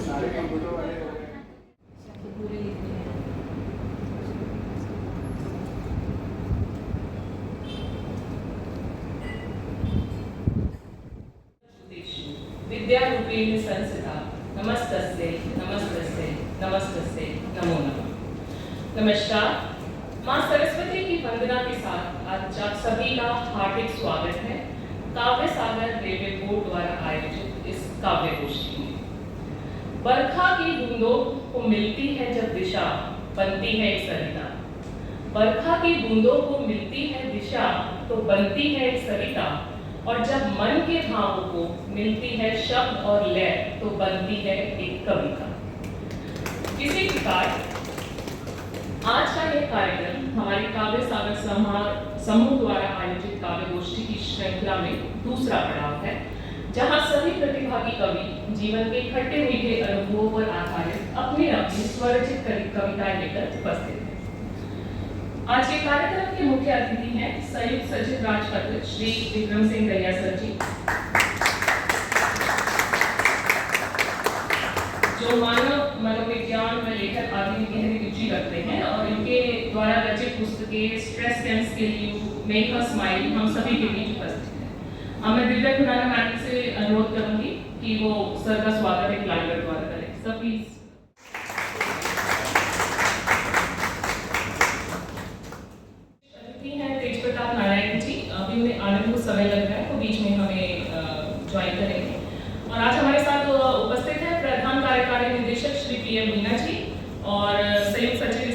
सारे कंप्यूटर वाले हो गए। विद्यारूपेण संस्थिता नमस्तस्यै नमस्तस्यै नमस्तस्यै नमो नमः। नमस्कार। माँ सरस्वती की वंदना के साथ आज आप सभी का हार्दिक स्वागत है काव्य सागर रेलवे बोर्ड द्वारा आयोजित इस काव्य गोष्ठी में। बरखा की बूंदों को मिलती है जब दिशा, बनती है एक सरिता। बरखा की बूंदों को मिलती है दिशा तो बनती है एक सरिता, और जब मन के भावों को मिलती है शब्द और लय तो बनती है एक कविता। इसी प्रकार आज का यह कार्यक्रम हमारे काव्य सागर समूह द्वारा आयोजित काव्य गोष्ठी की श्रृंखला में दूसरा पड़ाव है, जहां सभी प्रतिभागी कवि जीवन के खट्टे मीठे अनुभवों पर आधारित अपनी अपनी स्वरचित कविताएं लेकर उपस्थित हैं। आज के कार्यक्रम के मुख्य अतिथि हैं संयुक्त सचिव राजपत्र श्री विक्रम सिंह दहिया सर जी, जो मानव मनोविज्ञान में लेखन आदि में गहरी रुचि रखते हैं, और इनके द्वारा रचित पुस्तकें स्ट्रेस कैंप्स के लिए मेक अ स्माइल हम सभी के बीच उपस्थित हैं। मैं दिव्या खुराना मैडम से अनुरोध करूंगी कि वो सर का स्वागत एक लाइव द्वारा करें। सब प्लीज। अभी उन्हें आने को समय लग रहा है तो बीच में हमें ज्वाइन करेंगे। और आज हमारे साथ उपस्थित हैं प्रधान कार्यकारी निदेशक श्री पीएम मीना जी और संयुक्त सचिव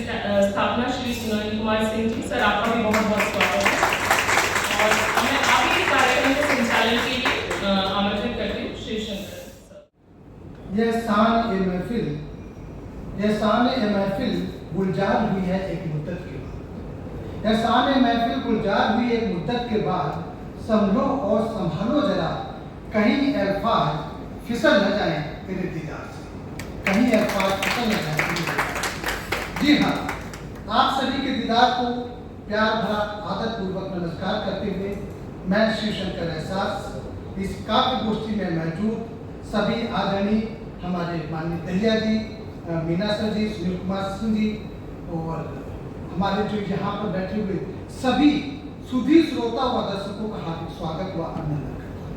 स्थापना श्री सुनील कुमार सिंह जी। सर आपका भी बहुत बहुत स्वागत है। और मैं आगे के कार्यक्रम के संचालन के लिए आमंत्रित करती हूँ श्री शंकर सर। यह शान ए महफिल गुलजार हुई है एक मुद्दत के बाद। यह शान ए महफिल गुलजार हुई एक मुद्दत के बाद, संभलो और संभालो जरा, कहीं अल्फाज फिसल न जाए तेरे दीदार से, कहीं अल्फाज फिसल न जाए तेरे दीदार से। जी हाँ, आप सभी के दीदार को प्यार भरा आदर पूर्वक नमस्कार करते हुए मैं शिव शंकर एहसास इस काव्य गोष्ठी में मौजूद सभी आदरणीय हमारे माननीय दहिया जी, मीना सर जी, सुनील कुमार सिंह जी और हमारे जो यहाँ पर बैठे हुए सभी सुधी श्रोता व दर्शकों का हार्दिक स्वागत व अभिनंदन करता हूँ।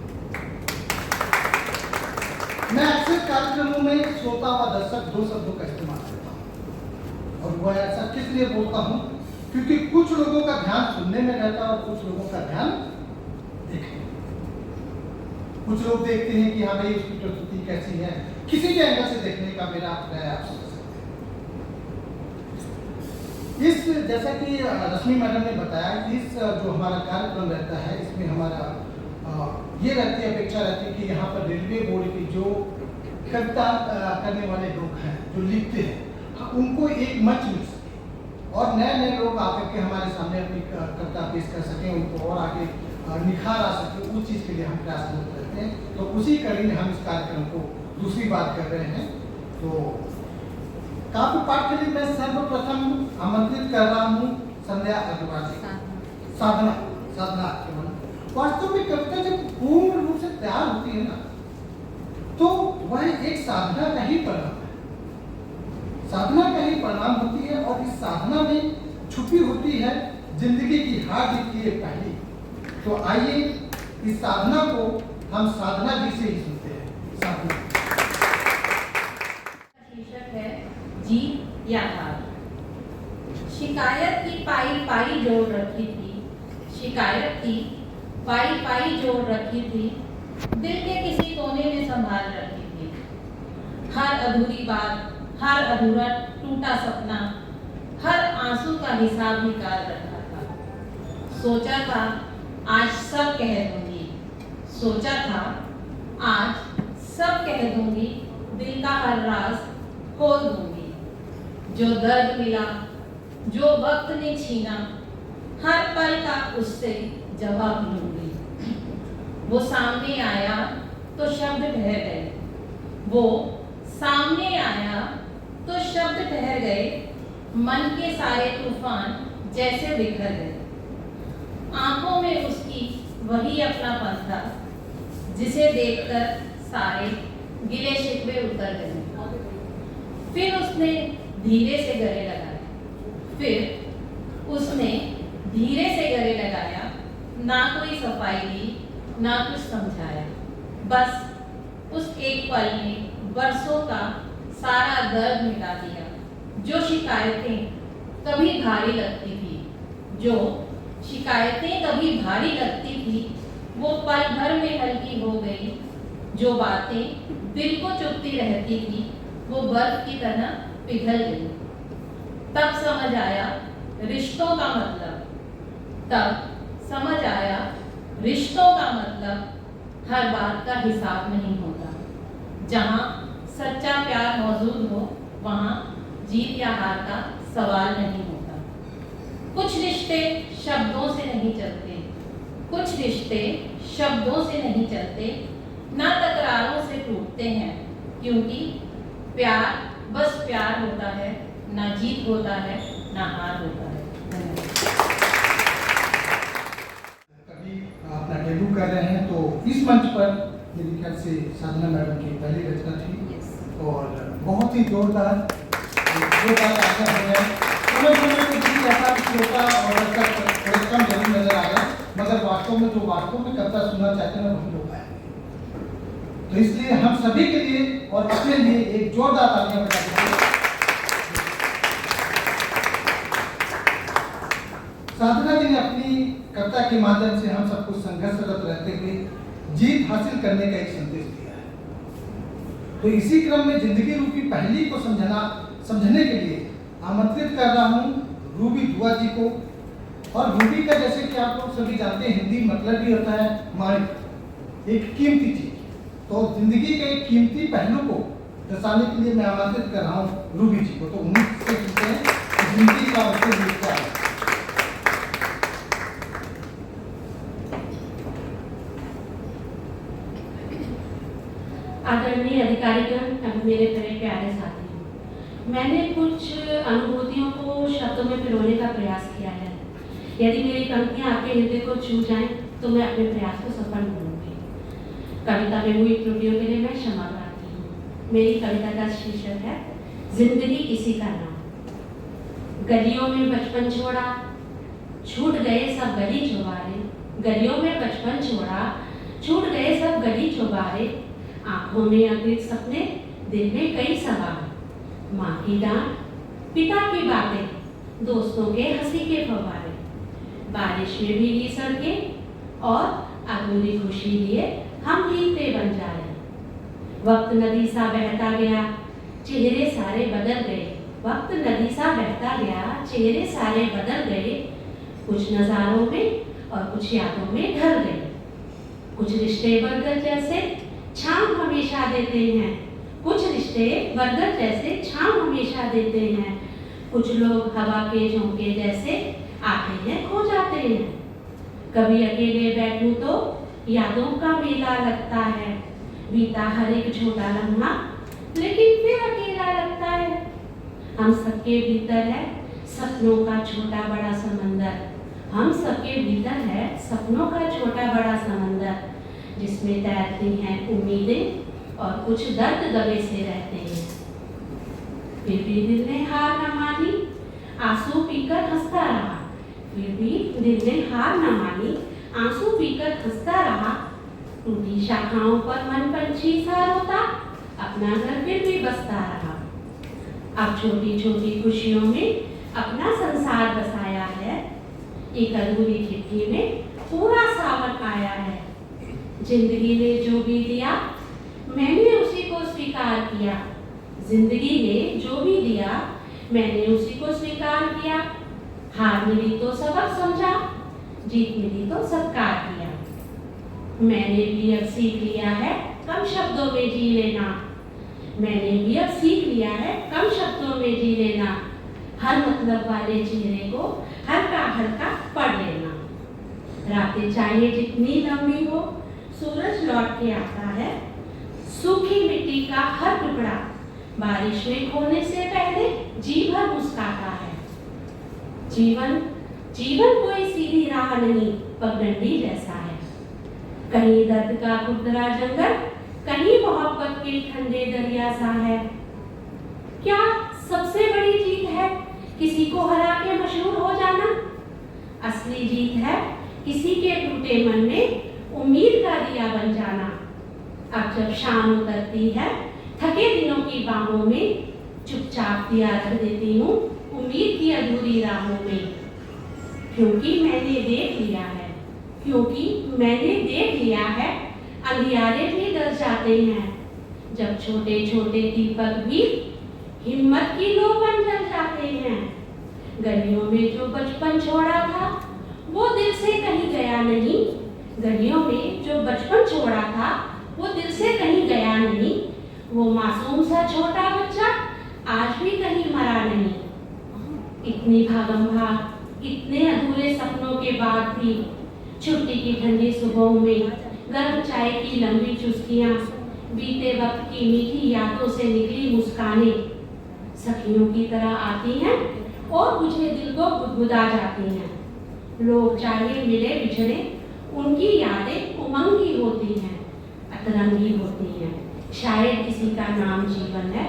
मैं अक्सर कार्यक्रमों में श्रोता व दर्शक दो शब्दों का इस्तेमाल करता हूँ, और वह ऐसा किस लिए बोलता हूँ क्योंकि कुछ लोगों का ध्यान सुनने में रहता है और कुछ लोगों का ध्यान देखने में। कुछ लोग देखते हैं कि हाँ भाई उसकी प्रस्तुति कैसी है, किसी भी एंगल से देखने का मेरा प्रयास आप समझ सकते हैं। इस जैसा कि रश्मि मैडम ने बताया, इस जो हमारा कार्यक्रम रहता है इसमें हमारा ये रहती है, अपेक्षा रहती है कि यहाँ पर रेलवे बोर्ड की जो कविता करने वाले लोग हैं, जो लिखते हैं, उनको एक मंच मिल सके और नए नए लोग आकर के हमारे सामने अपनी कविता पेश कर सकें, उनको और आगे निखार आ सके, उस चीज़ के लिए हम प्रयासरत रहते हैं। तो उसी कड़ी में हम इस कार्यक्रम को दूसरी बात कर रहे हैं। तो काव्य पाठ के लिए मैं सर्वप्रथम आमंत्रित कर रहा हूँ संध्या अग्रवाल जी। साधना वास्तव में कविता जब पूर्ण रूप से तैयार होती है ना, तो वह एक साधना का ही परिणाम है, साधना का ही परिणाम होती है। और इस साधना में छुपी होती है जिंदगी की हार जीत की पहली। तो आइए इस साधना को हम साधना जी से ही सुनते हैं। साधना शीर्षक है जी या हार। शिकायत की पाई पाई जोड़ रखी थी, शिकायत की पाई पाई जोड़ रखी थी, दिल के किसी कोने में संभाल रखी थी। हर अधूरी बात, हर अधूरा टूटा सपना, हर आंसू का हिसाब निकाल रखा था। सोचा था आज सब कह दूंगी, सोचा था आज सब कह दूंगी, दिल का हर राज खोल दूंगी। जो दर्द मिला, जो वक्त ने छीना, हर पल का उससे जवाब लूंगी। वो सामने आया तो शब्द ठहर गए, वो सामने आया तो शब्द ठहर गए, मन के सारे तूफान जैसे बिखर गए। आंखों में उसकी वही अपनापन था जिसे देखकर सारे गिले शिकवे उतर गए। फिर उसने धीरे से गले लगाए, फिर उसने धीरे से गले लगाया, ना कोई सफाई दी, ना कुछ समझाया। बस उस एक पल में बरसों का सारा दर्द मिटा दिया। जो शिकायतें कभी भारी लगती थी, वो पल भर में हल्की हो गई। जो बातें दिल को चुभती रहती थी, वो बर्फ की तरह पिघल गई। तब समझ आया रिश्तों का मतलब हर बात का हिसाब नहीं होता। जहाँ सच्चा प्यार मौजूद हो, वहाँ जीत या हार का सवाल नहीं होता। कुछ रिश्ते शब्दों से नहीं चलते, ना तकरारों से टूटते हैं, क्योंकि प्यार बस प्यार होता है, ना जीत होता है, ना हार होता है। कभी अपना डेब्यू कर रहे हैं तो इस मंच पर मेरे ख्याल से साधना मैडम की पहली रचना थी और बहुत ही जोरदार आशा है। समय को भी ऐसा श्रोता और दर्शक कम जरूर नजर आया, मगर वास्तव में कविता सुनना चाहते हैं वही लोग आए। तो इसलिए हम सभी के लिए और अपने लिए एक जोरदार तालियां बजा दीजिए। साधना जी ने अपनी कविता के माध्यम से हम सबको संघर्षरत रहते हुए जीत हासिल करने का एक संदेश दिया है। तो इसी क्रम में जिंदगी रूपी पहेली को समझने के लिए आमंत्रित कर रहा हूँ रूबी दुआ जी को। और रूबी का जैसे कि आप लोग सभी जानते हैं, हिंदी मतलब भी होता है माणिक, एक कीमती चीज। तो जिंदगी के एक कीमती पहलू को दर्शाने के लिए मैं आमंत्रित कर रहा हूँ रूबी जी को। तो उम्मीद से सुनते हैं कि जिंदगी का उसको क्या है। आदरणीय अधिकारीगण एवं मेरे प्यारे साथी, मैंने कुछ अनुभूतियों को शब्दों में पिरोने का प्रयास किया है। यदि मेरी पंक्तियां आपके हृदय को छू जाएं तो मैं अपने प्रयास को सफल करूंगी। कविता में हुई त्रुटियों के लिए मैं क्षमा प्रार्थी हूँ। मेरी कविता का शीर्षक है जिंदगी इसी का नाम। गलियों में बचपन छोड़ा, छूट गए सब गली चौबारे। गलियों में बचपन छोड़ा, छूट गए सब गली चौबारे। आंखों में अमृत सपने, दिल में कई सवाल। माँ की डांट, पिता की बातें, दोस्तों के हंसी के फव्वारे। बारिश में भीगी सड़कें और अधूरी खुशी लिए हम भीगते बन जाए। वक्त नदी सा बहता गया, चेहरे सारे बदल गए। वक्त नदी सा बहता गया, चेहरे सारे बदल गए। कुछ नजारों में और कुछ यादों में ढल गए। कुछ रिश्ते बरगद जैसे छांव हमेशा देते हैं। कुछ रिश्ते बरगद जैसे छांव हमेशा देते हैं। कुछ लोग हवा के झोंके जैसे आते हैं खो जाते हैं। कभी अकेले बैठूं तो यादों का मेला लगता है। बीता हर एक छोटा लम्हा लेकिन फिर अकेला लगता है। हम सबके भीतर है सपनों का छोटा बड़ा समंदर। हम सबके भीतर है सपनों का छोटा बड़ा समंदर, जिसमें तैरती हैं उम्मीदें और कुछ दर्द दबे से रहते हैं। फिर भी दिल ने हार न मानी, आंसू पीकर हंसता रहा। फिर भी दिल ने हार न मानी, आंसू पीकर हंसता रहा। टूटी शाखाओं पर मन पंछी सा रोता, अपना घर फिर भी बसता रहा। अब छोटी छोटी खुशियों में अपना संसार बसाया है। एक अधूरी खिड़की में पूरा सावन आया है। जिंदगी ने जो भी दिया मैंने उसी को स्वीकार किया। जिंदगी ने जो भी दिया मैंने उसी को स्वीकार किया। हार मिली तो सबक समझा, जीत मिली तो सत्कार किया। मैंने भी अब सीख लिया है कम शब्दों में जी लेना। मैंने भी अब सीख लिया है कम शब्दों में जी लेना। हर मतलब वाले चेहरे को हल्का पढ़ लेना। रातें चाहे जितनी लंबी हो, सूरज लौट के आता है। सूखी मिट्टी का हर टुकड़ा बारिश में खोने से पहले जी भर मुस्कुराता है। जीवन कोई सीधी राह नहीं, पगडंडी जैसा है। कहीं दर्द का खुरदरा जंगल, कहीं मोहब्बत के ठंडे दरिया सा है। क्या सबसे बड़ी जीत है किसी को हरा के मशहूर हो जाना? असली जीत है किसी के टूटे मन में उम्मीद का दिया बन जाना। अब जब शाम उतरती है थके दिनों की बाहों में, चुपचाप दिया रख देती हूँ उम्मीद की अधूरी राहों में। क्योंकि मैंने देख लिया है, क्योंकि मैंने देख लिया है, अंधियारे भी डर जाते हैं जब छोटे छोटे दीपक भी हिम्मत की लो बन जल जाते हैं। गलियों में जो बचपन छोड़ा था वो दिल से कहीं गया नहीं, गलियों में जो बचपन छोड़ा था वो दिल से कहीं गया नहीं। वो मासूम सा छोटा बच्चा आज भी कहीं मरा नहीं। इतनी भागम भाग, इतने अधूरे सपनों के बाद भी छुट्टी की ठंडी सुबहों में गर्म चाय की लंबी चुस्कियां, बीते वक्त की मीठी यादों से निकली मुस्कानें सखियों की तरह आती हैं और मुझे दिल को गुदगुदा जाती हैं। लोग चाहे मिले बिछड़े, उनकी यादें उमंगी होती हैं, अतरंगी होती हैं। शायद किसी का नाम जीवन है,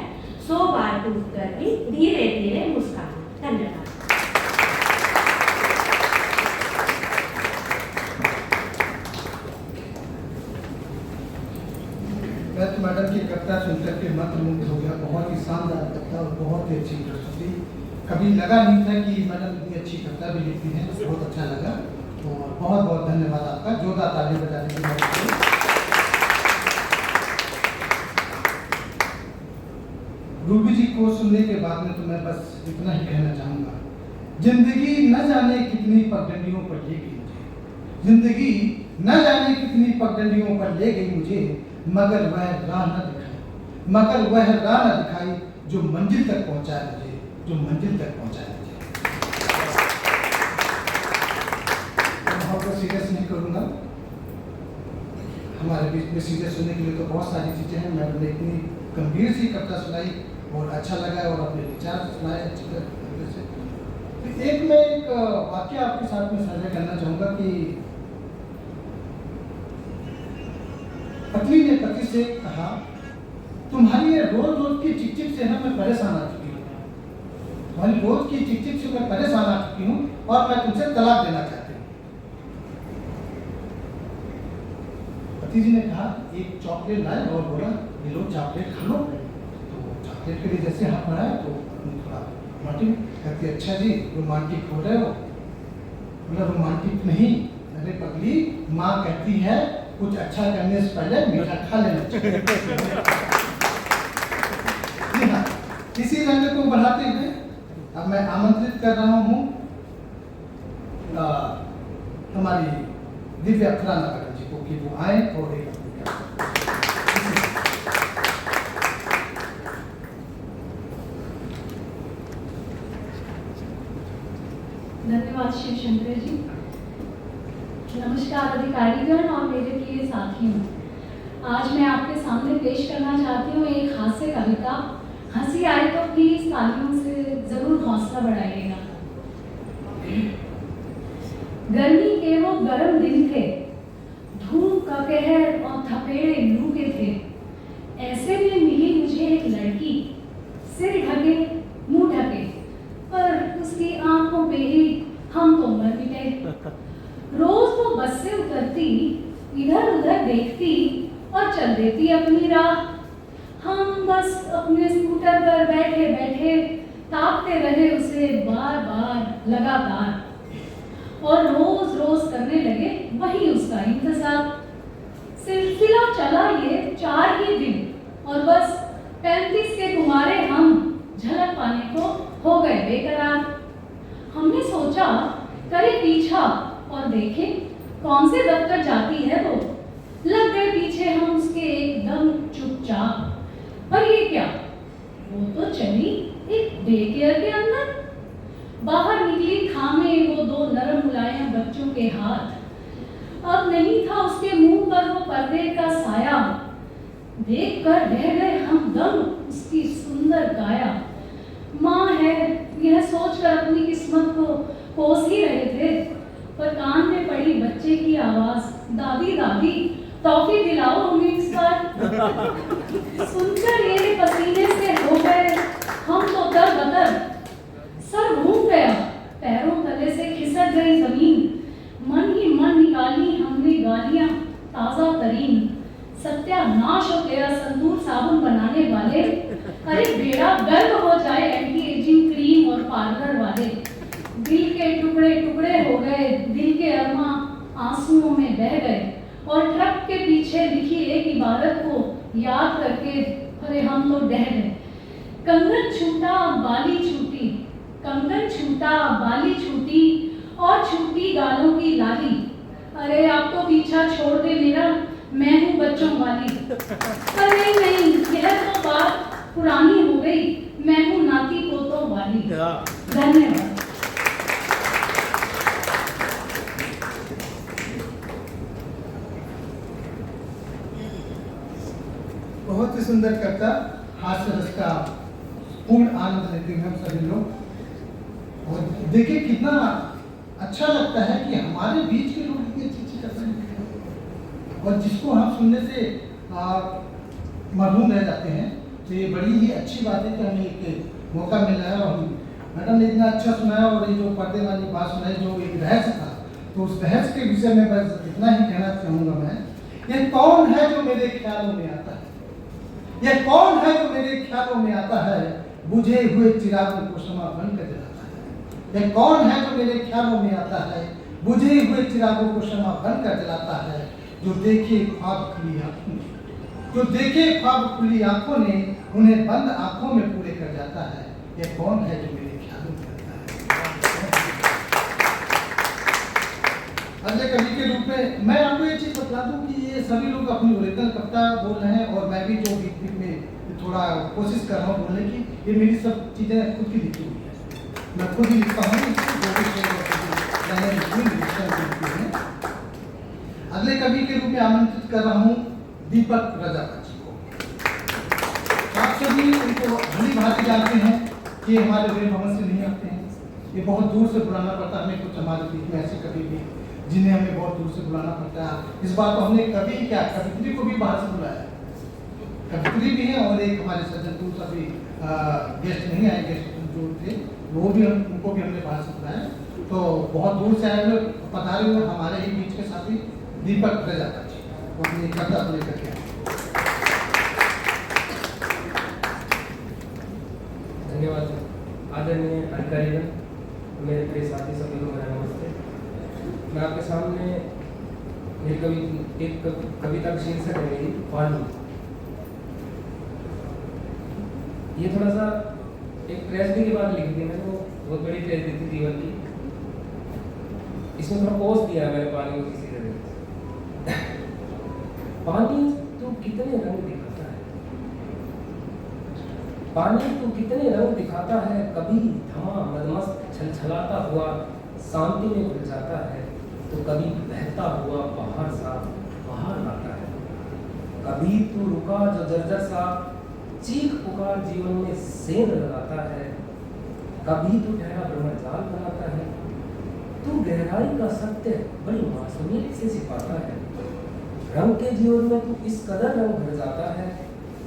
100 बार टूट कर भी धीरे धीरे मुस्कान। धन्यवाद। मैं तो मैडम की कविता सुनकर के मंत्रमुग्ध हो गया। बहुत ही शानदार कविता और बहुत ही अच्छी प्रस्तुति। कभी लगा नहीं था कि मैडम इतनी अच्छी कविता भी लिखती हैं, बहुत अच्छा लगा और बहुत बहुत धन्यवाद आपका। जोरदार ताली बजाने की मदद करें। रूबी जी को सुनने के बाद में तो मैं बस इतना ही कहना चाहूँगा, जिंदगी न जाने कितनी पगडंडियों पर ले गई मुझे, जिंदगी न जाने कितनी पगडंडियों पर ले गई मुझे, मगर वह राह न दिखाई, मगर वह राह न दिखाई जो मंजिल तक पहुँचाए मुझे, जो मंजिल तक पहुँचाए मुझे। बहुत सीरियस नहीं करूँगा, हमारे बीच में सीरियस होने के लिए तो बहुत सारी चीज़ें हैं। मैडम ने इतनी गंभीर सी कविता सुनाई और अच्छा लगा और अपने विचार सुनाए अच्छी तरीके से। एक मैं एक वाक्य आपके साथ में साझा करना चाहूँगा कि पत्नी ने पति से कहा, तुम्हारी ये रोज रोज की चिक चिक से ना मैं परेशान आ चुकी हूँ, तुम्हारी रोज की चिक चिक से मैं परेशान आ चुकी हूँ और मैं तुमसे तलाक देना चाहती हूँ। पति जी ने कहा, एक चॉकलेट लाए और बोला, ये लो चॉकलेट खा लो। तो चॉकलेट के लिए जैसे हाथ बढ़ाया तो थोड़ा रोमांटिक कहती, अच्छा जी रोमांटिक हो रहे हो? बोला रोमांटिक नहीं, अरे पगली, माँ कहती है कुछ अच्छा करने से पहले मीठा खा लेना चाहिए। जी हाँ, इसी रंग को बढ़ाते हुए अब मैं आमंत्रित कर रहा हूँ हमारी दिव्या खुराना मैडम जी को कि वो आए और एक धन्यवाद शिव शंकर जी। नमस्कार अधिकारीगण और मेरे प्रिय साथियों, आज मैं आपके सामने पेश करना चाहती हूँ एक हास्य कविता। हंसी आए तो प्लीज तालियों से जरूर हौसला बढ़ाइएगा। गर्मी के वो गर्म दिन थे, धूप का कहर और थपेड़े लू के थे। ऐसे में मिली मुझे एक लड़की, सिर ढके मुंह ढके, पर उसकी आंखों पे ही हम तो मर मिटे। रोज वो बस से उतरती, इधर उधर देखती और चल देती अपनी राह। हम बस अपने स्कूटर पर बैठे बैठे ताकते रहे उसे बार बार लगातार, और रोज रोज करने लगे वही उसका इंतजार। सिलसिला चला ये 4 ही दिन और बस 35 के तुम्हारे हम झलक पाने को हो गए बेकरार। हमने सोचा करे पीछा और देखें कौन से दफ्तर जाती है वो। लग गए पीछे हम उसके एकदम चुपचाप। पर ये क्या, वो तो चली एक डे केयर के अंदर। बाहर निकली थामे वो 2 नरम मुलायम बच्चों के हाथ। अब नहीं था उसके मुंह पर वो पर्दे का साया। देखकर रह गए हम दम उसकी सुंदर काया। माँ है यह सोचकर अपनी किस्मत को कोस ही रहे थे, पर कान में पड़ी बच्चे की आवाज, दादी दादी। टॉफी दिलाओ हमें इस बार। सुनकर ये पसीने से हो गए हम तो दर-बदर। सर घूम गया, पैरों तले से खिसक गई जमीन। मन ही मन निकाली हमने गालियां ताजा तरीन। सत्यानाश हो तेरा संतूर साबुन बनाने वाले। अरे बेड़ा गर्क हो जाए एंटी एजिंग क्रीम और पार्लर वाले। दिल के टुकड़े टुकड़े हो गए, दिल के अरमा आंसुओं में बह गए। और ट्रक के पीछे लिखी एक इबारत को याद करके अरे हम तो डह गए। कंगन छूटा बाली छूटी, कंगन छूटा बाली छूटी और छूटी गालों की लाली। अरे आप तो पीछा छोड़ दे मेरा, मैं हूँ बच्चों वाली। अरे नहीं, यह तो बात पुरानी हो गई, मैं हूँ नाती पोतों वाली। धन्यवाद। बहुत ही सुंदर कविता, हास्य रस का पूर्ण आनंद लेते हैं हम सभी लोग। और देखिए कितना अच्छा लगता है कि हमारे बीच के लोग इतनी अच्छी कविता लिखते हैं और जिसको हम सुनने से मरहूम रह जाते हैं। तो ये बड़ी ही अच्छी बात है कि हमें एक मौका मिल रहा है और मैडम ने इतना अच्छा सुनाया। और ये जो पर्दे वाली बात सुनाई जो एक बहस था, तो उस बहस के विषय में बस इतना ही कहना चाहूँगा मैं। ये कौन है जो मेरे ख्यालों में आता है, यह कौन है जो मेरे ख्यालों में आता है, बुझे हुए चिरागों को शमा बनकर जलाता है। यह कौन है जो मेरे ख्यालों में आता है, बुझे हुए चिरागों को शमा बनकर जलाता है। जो देखे ख्वाब खुली आंखों ने, जो देखे ख्वाब खुली आंखों ने, उन्हें बंद आंखों में पूरे कर जाता है। यह कौन है जो मेरे ख्यालों में आता है। अगले कवि के रूप में मैं आपको ये चीज बता दूं कि ये सभी लोग अपनी ओरिजिनल कविता बोल रहे हैं और मैं भी जो बीच बीच में थोड़ा कोशिश कर रहा हूँ बोलने की, ये मेरी सब चीजें खुद की लिखी हुई है। मैं खुद ही लिखता हूँ। अगले कवि के रूप में आमंत्रित कर रहा हूँ दीपक रजाक जी को। आप सभी उनको भली भांति जानते हैं कि हमारे वे भवन से नहीं आते हैं, ये बहुत दूर से बुलाना पड़ता है हमें। कुछ हमारे बीच में ऐसे कवि भी जिन्हें हमें बहुत दूर से बुलाना पड़ता है। इस बार तो हमने कवि क्या कवित्री को भी बाहर से बुलाया, कवित्री भी है और एक हमारे सज्जन टूर सभी गेस्ट नहीं आए, गेस्ट जो थे वो भी उनको भी हमने बाहर से बुलाया। तो बहुत दूर से आए हुए पधारे हुए हमारे ही बीच के साथी दीपक रजाक जी वो अपनी कविता को लेकर के आए। धन्यवाद आदरणीय अधिकारीगण, मेरे प्रिय साथी सभी लोग नमस्ते। मैं आपके सामने एक कविता का शीर्षक है मेरी पानी। ये थोड़ा सा एक ट्रेजेडी के बाद लिखी थी मैंने, वो बहुत बड़ी ट्रेजेडी थी जीवन की। इसमें थोड़ा पोस्ट दिया है मैंने पानी को किसी तरह। पानी तू कितने रंग दिखाता है, पानी तू कितने रंग दिखाता है। कभी थमा मदमस्त छलछलाता हुआ शांति में घुल जाता है, तो कभी बहता हुआ बाहर सा बाहर लाता है। कभी तू रुका जो जर्जर सा चीख पुकार जीवन में सेंध लगाता है। कभी तू ठहरा ब्रह्मजाल बनाता है। तू गहराई का सत्य बड़ी मासूमियत से सिखाता है। रंग के जीवन में तू इस कदर रंग भर जाता है,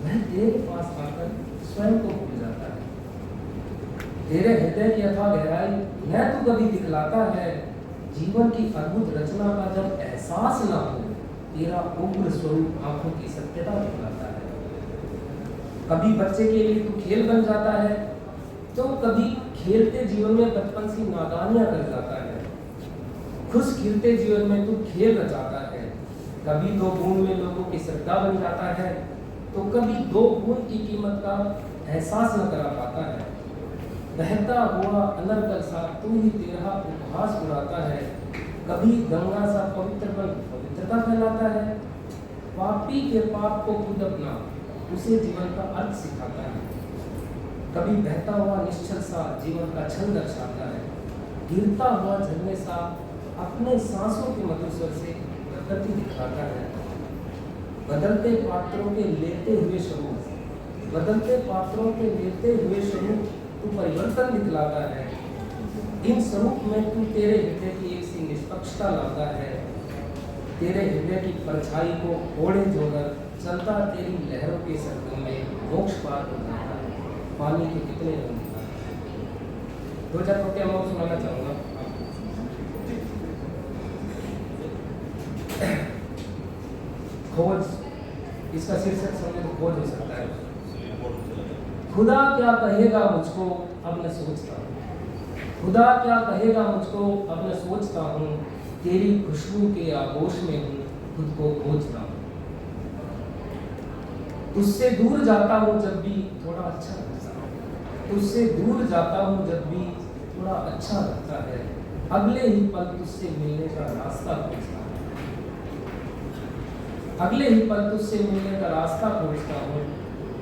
वह तेरे पास आकर स्वयं को भूल जाता है। तेरे हृदय की अथाह गहराई न तू कभी दिखलाता है। जीवन की अद्भुत रचना का जब एहसास ना हो, तेरा उग्र स्वरूप आंखों की सत्यता दिखलाता है। कभी बच्चे के लिए तू खेल बन जाता है, तो कभी खेलते जीवन में बचपन सी नादानियां कर जाता है। खुश खिलते जीवन में तू खेल रचाता है। कभी दो बूंद में लोगों की श्रद्धा बन जाता है, तो कभी दो बूंद की कीमत का एहसास न करा पाता है। बहता हुआ अनर्गल सा तू ही तेरा उपहास उड़ाता है। कभी गंगा सा पवित्र पर पवित्रता फैलाता है। पापी के पाप को खुद अपना उसे जीवन का अर्थ सिखाता है। कभी बहता हुआ निश्चल सा जीवन का छंद दर्शाता है। गिरता हुआ झरने सा अपने सांसों के मधुर स्वर से प्रकृति दिखाता है। बदलते पात्रों के लेते हुए स्वरूप, बदलते पात्रों के लेते हुए स्वरूप तू परिवर्तन दिखलाता है। इन स्वरूप में तू तेरे हृदय की एक सी निष्पक्षता लाता है। तेरे हृदय की परछाई को ओढ़े जोगर चलता तेरी लहरों के सरगम में मोक्ष पार हो जाता है। पानी के कितने रंग दिखाता है। 2-4 पंक्तियां मैं और सुनाना चाहूँगा। खोज, इसका शीर्षक समझे तो खोज हो सकता है। खुदा क्या कहेगा मुझको अब मैं सोचता हूँ, खुदा क्या कहेगा मुझको अब मैं सोचता हूँ, तेरी खुशबू के आगोश में हूँ खुद को खोजता हूँ। तुझसे दूर जाता हूँ जब भी थोड़ा अच्छा लगता है, तुझसे दूर जाता हूँ जब भी थोड़ा अच्छा लगता है, अगले ही पल तुझसे मिलने का रास्ता खोजता हूँ, अगले ही पल तुझसे मिलने का रास्ता खोजता हूँ।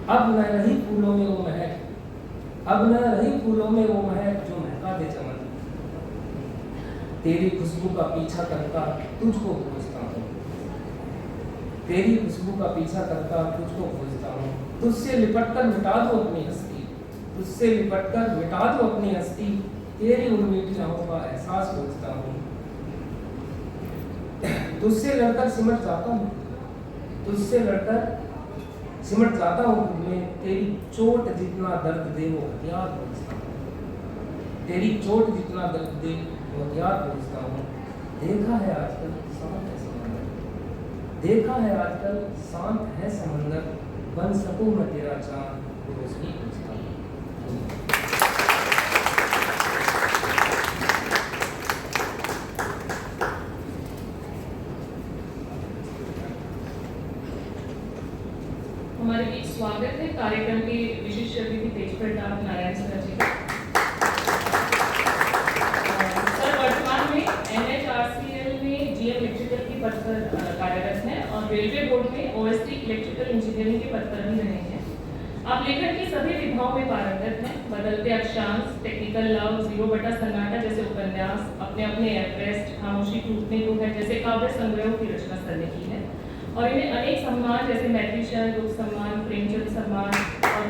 अब न रही फूलों में वो महक, अब न रही फूलों में वो महक जो महका दे चमन, तेरी खुशबू का पीछा करता तुझको खोजता हूँ, तेरी खुशबू का पीछा करता तुझको खोजता हूँ। तुझसे लिपटकर मिटा दो अपनी हस्ती, तुझसे लिपटकर मिटा दो अपनी हस्ती, तेरी उन मीठी राहों का एहसास खोजता हूँ। तुझसे लड़कर सिमट जाता हूँ, तुझसे लड़कर सिमट जाता हूँ खुद में, तेरी चोट जितना दर्द दे वो हथियार खोजता हूँ, तेरी चोट जितना दर्द दे वो हथियार खोजता हूँ। देखा है आजकल शांत है समंदर, देखा है आजकल शांत है समंदर, बन सकूं मैं तेरा चांद तो रोशनी खोजता हूँ। हमारे बीच स्वागत है कार्यक्रम के विशिष्ट अतिथि तेज प्रताप नारायण सर जी का। सर वर्तमान में NHRCL में GM इलेक्ट्रिकल के पद पर कार्यरत हैं और रेलवे बोर्ड में OST इलेक्ट्रिकल इंजीनियरिंग के पद पर भी रहे हैं। आप लेखन की सभी विधाओं में पारंगत हैं। बदलते अक्षांश, टेक्निकल लव, 0 बटा सन्नाटा जैसे उपन्यास, अपने अपने एवरेस्ट, खामोशी टूटने को है जैसे काव्य संग्रहों की रचना करने की है और इन्हें अनेक सम्मान जैसे मैत्रीशरण, लोक सम्मान, प्रेमचंद सम्मान और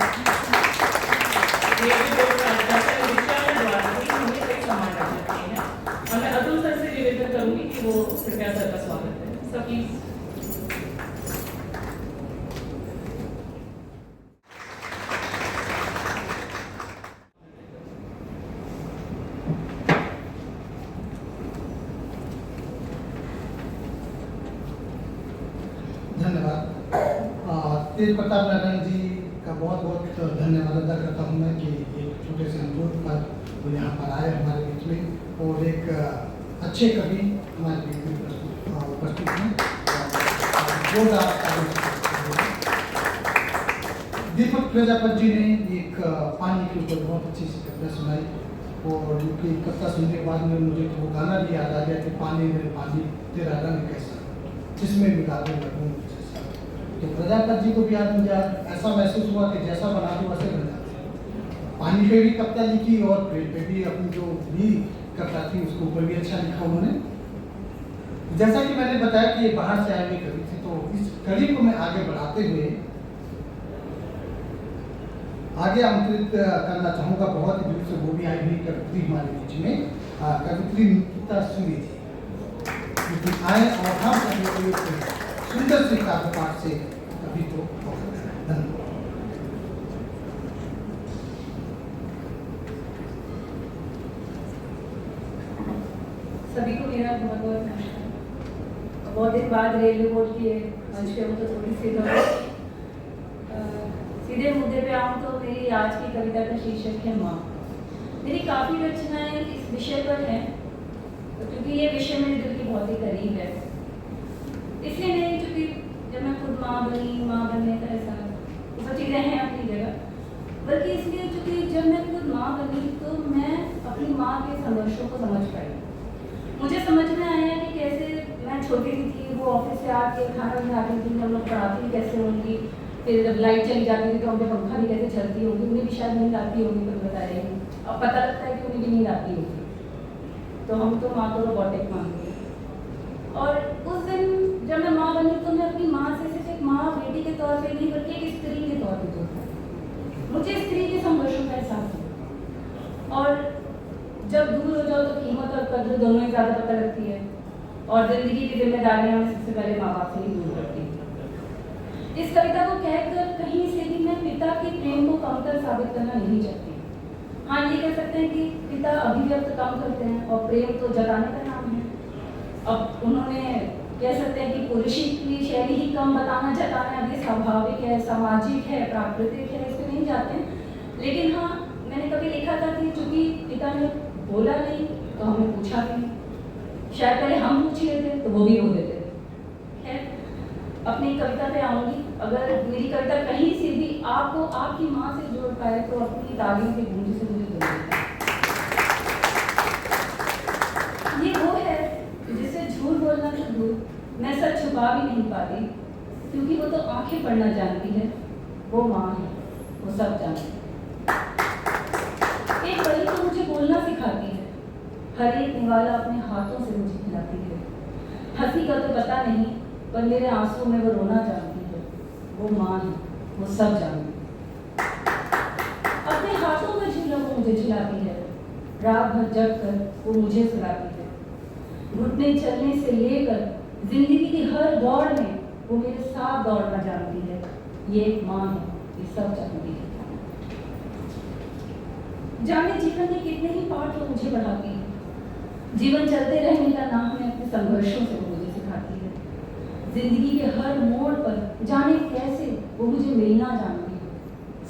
रेलवे बोर्ड का अध्यापक विद्यालय द्वारा भी हमें कई सम्मान प्राप्त किए हैं। और मैं अतुल सर से निवेदन करूंगी कि वो कृपया सर का स्वागत करें। Sir please. धन्यवाद। तेज प्रताप नारायण जी का बहुत बहुत धन्यवाद अदा करता हूँ मैं कि एक छोटे से अनुरोध पर वो यहाँ पर आए हमारे बीच में और एक अच्छे कवि हमारे बीच में उपस्थित हैं। जोरदार तालियों से दीपक प्रजापति जी ने एक पानी के ऊपर बहुत अच्छी सी कविता सुनाई और उनकी कविता सुनने के बाद में मुझे तो वो गाना भी याद आ गया कि पानी में पानी तेरा रंग कैसा, जिसमें मिला दे लगूं जैसा। तो प्रजापति जी को भी आज मुझे ऐसा महसूस हुआ कि जैसा बना दो वैसे बन जाते। पानी पे भी कविता लिखी और पेड़ पे भी अपनी जो भी कविता थी उसके ऊपर भी अच्छा लिखा उन्होंने। जैसा कि मैंने बताया कि ये बाहर से आए हुए कवि थे, तो इस कड़ी को मैं आगे बढ़ाते हुए आगे आमंत्रित करना चाहूँगा बहुत ही दूर से वो भी आई हुई कवित्री हमारे बीच में, कवित्री निकिता सुनी जी आए और हम सभी को सुंदर से काव्य पाठ से अभी तो धन्यवाद। सभी को मेरा बहुत बहुत नमस्कार। बहुत दिन बाद रेलवे बोर्ड की मंच पे हूँ तो थोड़ी सी सीधे मुद्दे पे आऊँ तो मेरी आज की कविता का शीर्षक है माँ। मेरी काफ़ी रचनाएं इस विषय पर हैं क्योंकि ये विषय मेरे दिल के बहुत ही करीब है। इसलिए नहीं क्योंकि जब मैं खुद माँ बनी, माँ बनने का एहसास, वो सब चीज़ें हैं अपनी जगह, बल्कि इसलिए क्योंकि जब मैं खुद माँ बनी तो मैं अपनी माँ के संघर्षों को समझ पाई। मुझे समझ में आया कि कैसे मैं छोटी सी थी, वो ऑफिस से आके खाना बनाती थी, हम लोग पढ़ाती कैसे होंगी, फिर जब लाइट चली जाती थी तो हम पंखा भी कैसे चलती होगी, उन्हें भी शायद नींद आती होगी, पर बता रही हूँ अब पता लगता है कि उन्हें भी नींद आती होगी। तो हम तो माँ को रोबोटिक मानते हैं। और उस दिन जब मैं माँ बनी तो मैं अपनी माँ से सिर्फ एक माँ बेटी के तौर पे नहीं बल्कि एक स्त्री के तौर पे जुड़ी। मुझे स्त्री के संघर्षों का एहसास हुआ और जब दूर हो जाओ तो कीमत और कद्र दोनों ही ज़्यादा पता लगती है। और जिंदगी की जिम्मेदारियां मैं सबसे पहले माँ बाप से ही दूर करती हूँ। इस कविता को कहकर कहीं से भी मैं पिता के प्रेम को कमतर साबित करना नहीं चाहती। हाँ, ये कह सकते हैं कि पिता अभिव्यक्त कम करते हैं और प्रेम तो जताने का नाम है। अब उन्होंने कह सकते हैं कि पुरुष की शैली ही कम बताना जताना अभी स्वाभाविक है, सामाजिक है, प्राकृतिक है, इस पे नहीं जाते हैं। लेकिन हाँ, मैंने कभी लिखा था कि चूंकि पिता ने बोला नहीं तो हमें पूछा भी नहीं। शायद पहले हम पूछ लेते तो वो भी बोल देते। खैर, अपनी कविता पे आऊंगी। अगर मेरी कविता कहीं से भी आपको आपकी माँ से जोड़ पाए तो अपनी तालियों की गूंज से मुझे जोड़ देता है। ये वो है जिसे झूठ बोलना तो दूर, मैं सच छुपा भी नहीं पाती, क्योंकि वो तो आंखें पढ़ना जानती है। वो माँ है, वो सब जानती है। एक बड़ी तो मुझे बोलना सिखाती है, हर एक निवाला अपने हाथों से मुझे खिलाती है। हंसी का तो पता नहीं, पर मेरे आंसू में वो रोना जानती है। वो माँ है, वो सब जानती है। अपने हाथों का झूला वो मुझे झुलाती है, रात भर जग कर वो मुझे सुलाती है। घुटने चलने से लेकर जिंदगी की हर दौड़ में वो मेरे साथ दौड़ना जानती है। ये एक माँ है, ये सब जानती है। जाने जीवन के कितने ही पाठ वो मुझे पढ़ाती है। जीवन चलते रहने का नाम है, अपने संघर्षों से वो मुझे सिखाती है। जिंदगी के हर मोड़ पर जाने कैसे वो मुझे मिलना जानती है।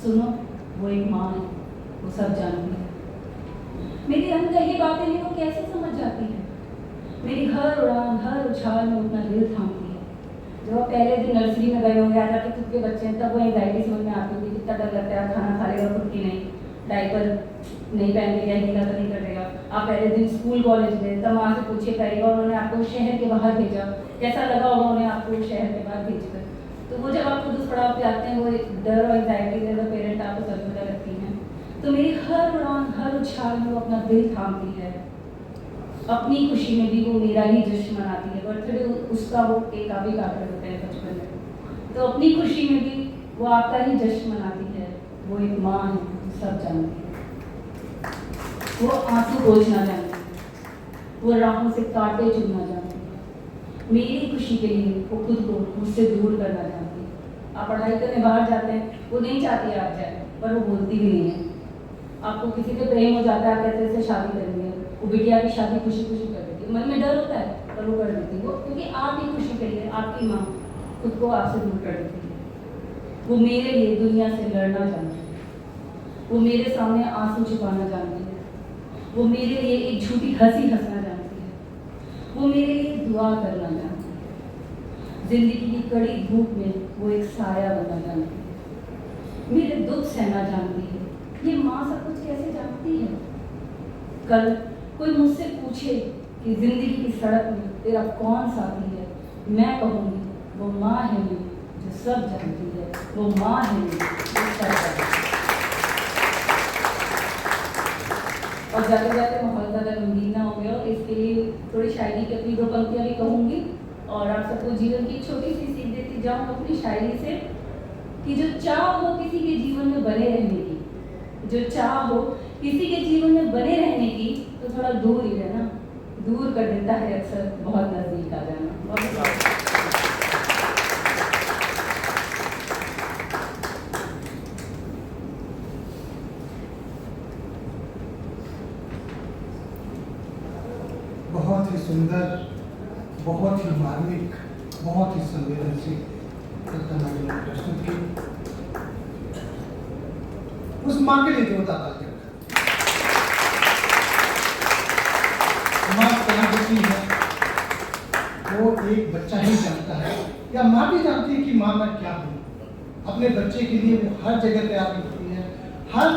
सुनो, वो एक माँ है, वो सब जानती है। मेरी अनकही बातें भी वो कैसे समझ जाती है। मेरी हर उड़ान, हर उछाल में अपना दिल थामती है। जब आप पहले दिन नर्सरी में गए होंगे, आज आपके खुद के बच्चे हैं, तब वो एंग्जाइटी समझ में आती होगी, कितना डर लगता है, खाना खा लेगा खुद की नहीं, डायपर नहीं पहन के गीला तो नहीं कर देगा। आप पहले दिन स्कूल कॉलेज गए, तब वहाँ से पूछे करेगा, उन्होंने आपको शहर के बाहर भेजा, कैसा लगा होगा उन्हें आपको शहर के बाहर भेजकर। तो वो जब आप खुद उस पड़ाव पे आते हैं, वो डर और एंग्जाइटी एज अ पेरेंट आपको सदमे लगती हैं। तो मेरी हर उड़ान, हर उछाल में वो अपना दिल थामती है। अपनी खुशी में भी वो मेरा ही जश्न मनाती है। बर्थडे उसका वो केक आप ही काट रहे होते हैं बचपन में, तो अपनी खुशी में भी वो आपका ही जश्न मनाती है। वो एक माँ है, सब जानती है। वो आंसू पोंछना जानती है, वो राहों से कांटे चुनना जानती है। मेरी खुशी के लिए वो खुद को मुझसे दूर करना जानती है। आप पढ़ाई करने बाहर जाते हैं, वो नहीं चाहती आप जाए, पर वो बोलती भी नहीं है। आपको किसी से प्रेम हो जाता है, आप कहते हैं शादी करेंगे, वो बिटिया की शादी खुशी खुशी कर देती है। मन में डर होता है पर वो कर देती है, वो क्योंकि आप ही खुशी के लिए आपकी माँ खुद को आपसे दूर कर देती है। वो मेरे लिए दुनिया से लड़ना जानती है। वो मेरे सामने आंसू छुपाना जानती है। वो मेरे लिए एक झूठी हंसी हंसना जानती है। वो मेरे लिए दुआ करना जानती है। जिंदगी की कड़ी धूप में वो एक साया बनना जानती है। मेरे दुख सहना जानती है। ये माँ सब कुछ कैसे जानती है। कल कोई मुझसे पूछे कि जिंदगी की सड़क में तेरा कौन साथी है, मैं कहूँगी वो माँ है मेरी जो सब जानती है। वो माँ है मेरी जो सब जानती है। और जाते जाते माहौल ज़्यादा गंभीर ना हो गया, इसके लिए थोड़ी शायरी की अपनी 2 पंक्तियाँ भी कहूँगी और आप सबको जीवन की छोटी सी सीख देती जाऊँ अपनी शायरी से कि जो चाह हो किसी के जीवन में बने रहने की, जो चाह हो किसी के जीवन में बने रहने की, तो थोड़ा दूर ही रहना दूर कर देता है अक्सर बहुत नज़दीक आ जाना। बहुत ही सुंदर, बहुत ही मार्मिक, बहुत ही संवेदनशील कविता मैंने प्रस्तुत की। उस माँ के लिए देवता ताली बजाएं। माँ क्या होती है वो एक बच्चा ही जानता है, या माँ भी जानती है कि माँ मैं क्या हूँ। अपने बच्चे के लिए वो हर जगह तैयार होती है, हर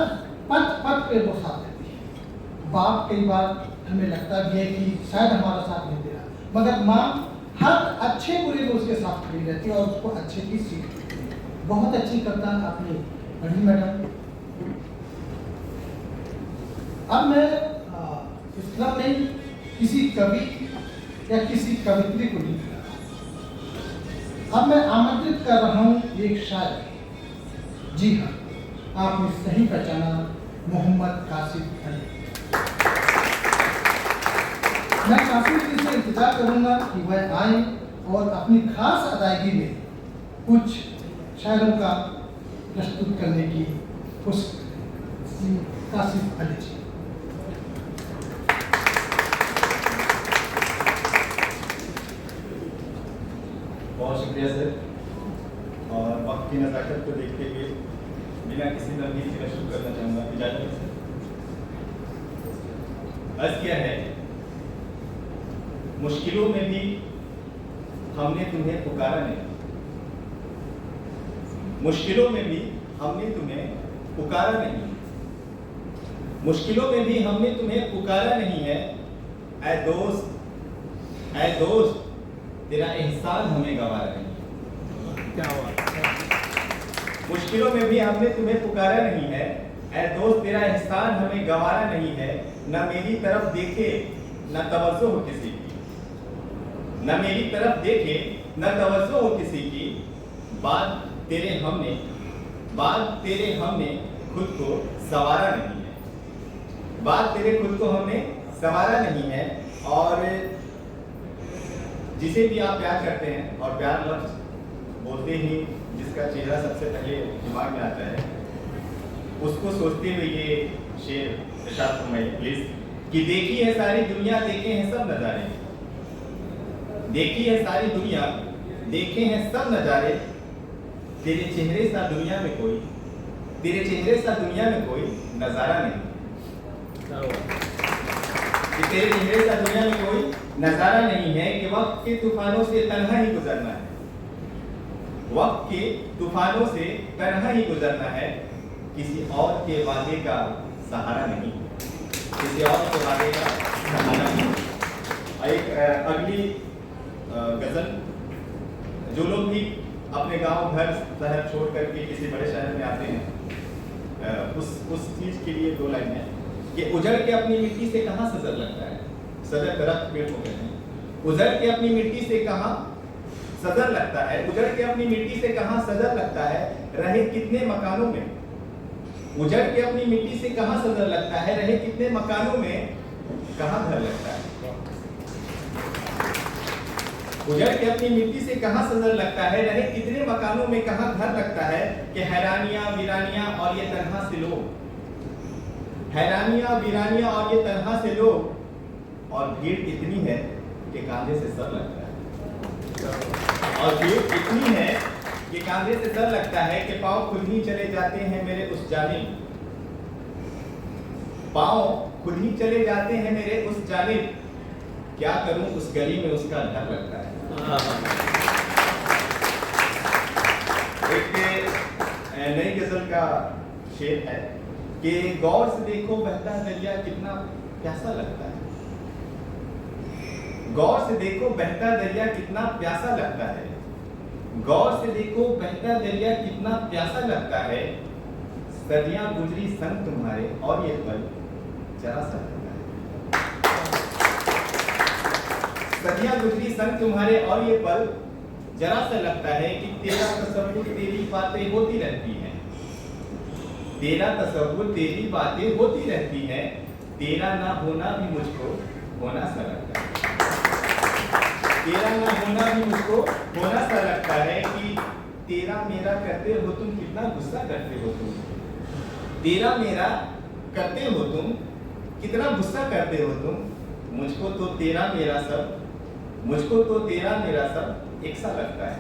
पथ पथ पे वो साथ देती है। बाप कई बार हमें लगता भी है कि शायद हमारा साथ नहीं दे रहा, मगर माँ हर अच्छे बुरे में उसके साथ खड़ी रहती है और उसको अच्छे की सीख देती है। बहुत अच्छी कविता आपने पढ़ी मैडम। अब मैं इस क्रम में किसी कवि या किसी कवित्री को लिख रहा हूं। अब मैं आमंत्रित कर रहा हूं एक शायर। जी हाँ, आपने सही पहचाना, मोहम्मद कासिम अली। मैं कासिम जी से इंतजार करूंगा कि वह आए और अपनी खास अदायगी में कुछ शायरों का प्रस्तुत करने की कोशिश करें। कासिम अली जी। बहुत शुक्रिया सर, और वक्त की नज़ाकत को देखते हुए बिना किसी तब्दील से शुरू करना चाहूँगा। इजाज़त है सर। अर्ज़ किया है, मुश्किलों में भी हमने तुम्हें पुकारा नहीं, मुश्किलों में भी हमने तुम्हें पुकारा नहीं, मुश्किलों में भी हमने तुम्हें पुकारा नहीं है। ऐ दोस्त तेरा एहसान हमें गवारा नहीं। क्या हुआ? मुश्किलों में भी हमने तुम्हें पुकारा नहीं है। ऐ दोस्त तेरा एहसान हमें गवारा नहीं है। न मेरी तरफ देखे न तवज्जो हो किसी की, न मेरी तरफ देखे न तवज्जो हो किसी की। बात तेरे हमने खुद को सवारा नहीं है, बात तेरे खुद को हमने सवारा नहीं है। और जिसे भी आप प्यार करते हैं, और प्यार लफ्ज़ बोलते ही जिसका चेहरा सबसे पहले दिमाग में आता है, उसको सोचते हुए ये शेर इरशाद फरमाइए प्लीज, कि देखी है सारी दुनिया, देखे हैं सब नज़ारे, देखी है सारी दुनिया, देखे हैं सब नज़ारे। तेरे चेहरे सा दुनिया में कोई, तेरे चेहरे सा दुनिया में कोई नज़ारा नहीं, कि तेरे चेहरे सा दुनिया में कोई नज़ारा नहीं है। कि वक्त के तूफानों से तन्हा ही गुजरना है, वक्त के तूफानों से तन्हा ही गुजरना है। किसी और के वादे का सहारा नहीं, किसी और के वादे का सहारा नहीं। एक अगली गज़ल, जो लोग भी अपने गांव घर शहर छोड़ करके किसी बड़े शहर में आते हैं, उस चीज़ के लिए दो लाइन है कि उजड़ के अपनी मिट्टी से कहाँ सजर लगता है, सजर दरख्त पेड़ को कहते हैं। उजड़ के अपनी मिट्टी से कहाँ सजर लगता है, उजड़ के अपनी मिट्टी से कहाँ सजर लगता है। रहे कितने मकानों में, उजड़ के अपनी मिट्टी से कहाँ सजर लगता है। रहे कितने मकानों में कहाँ घर लगता है, उजड़ के अपनी मिट्टी से कहाँ सजर लगता है। रहे कितने मकानों में कहाँ घर लगता है। कि हैरानियां वीरानियां और ये तन्हा से लोग, हैरानियां वीरानियां और ये तन्हा से लोग, और भीड़ इतनी है कि कांधे से सर लगता है, और भीड़ इतनी है कि कांधे से सर लगता है। कि पाँव खुद ही चले जाते हैं मेरे उस जानिब, पाँव खुद ही चले जाते हैं मेरे उस जानिब। क्या करूं उस गली में उसका डर लगता है। एक नई गजल का शेर है कि गौर से देखो बहता दरिया कितना प्यासा लगता है, गौर से देखो बहता दरिया कितना प्यासा लगता है। गौर से देखो बहता दरिया कितना प्यासा लगता है। सदियां गुजरी संग तुम्हारे और ये पल जरा सा लगता है, सदियां गुजरी संग तुम्हारे और ये पल जरा सा लगता है। कि तेरा तसव्वुर तेरी बातें होती रहती हैं, तेरा तसव्वुर तेरी बातें होती रहती हैं। तेरा ना होना भी मुझको होना सा लगता है, तेरा ना होना भी मुझको होना सा लगता है। कि तेरा मेरा करते हो तुम कितना गुस्सा करते हो तुम, तेरा मेरा करते हो तुम कितना गुस्सा करते हो तुम। मुझको तो तेरा मेरा सब, मुझको तो तेरा मेरा सब एक सा लगता है,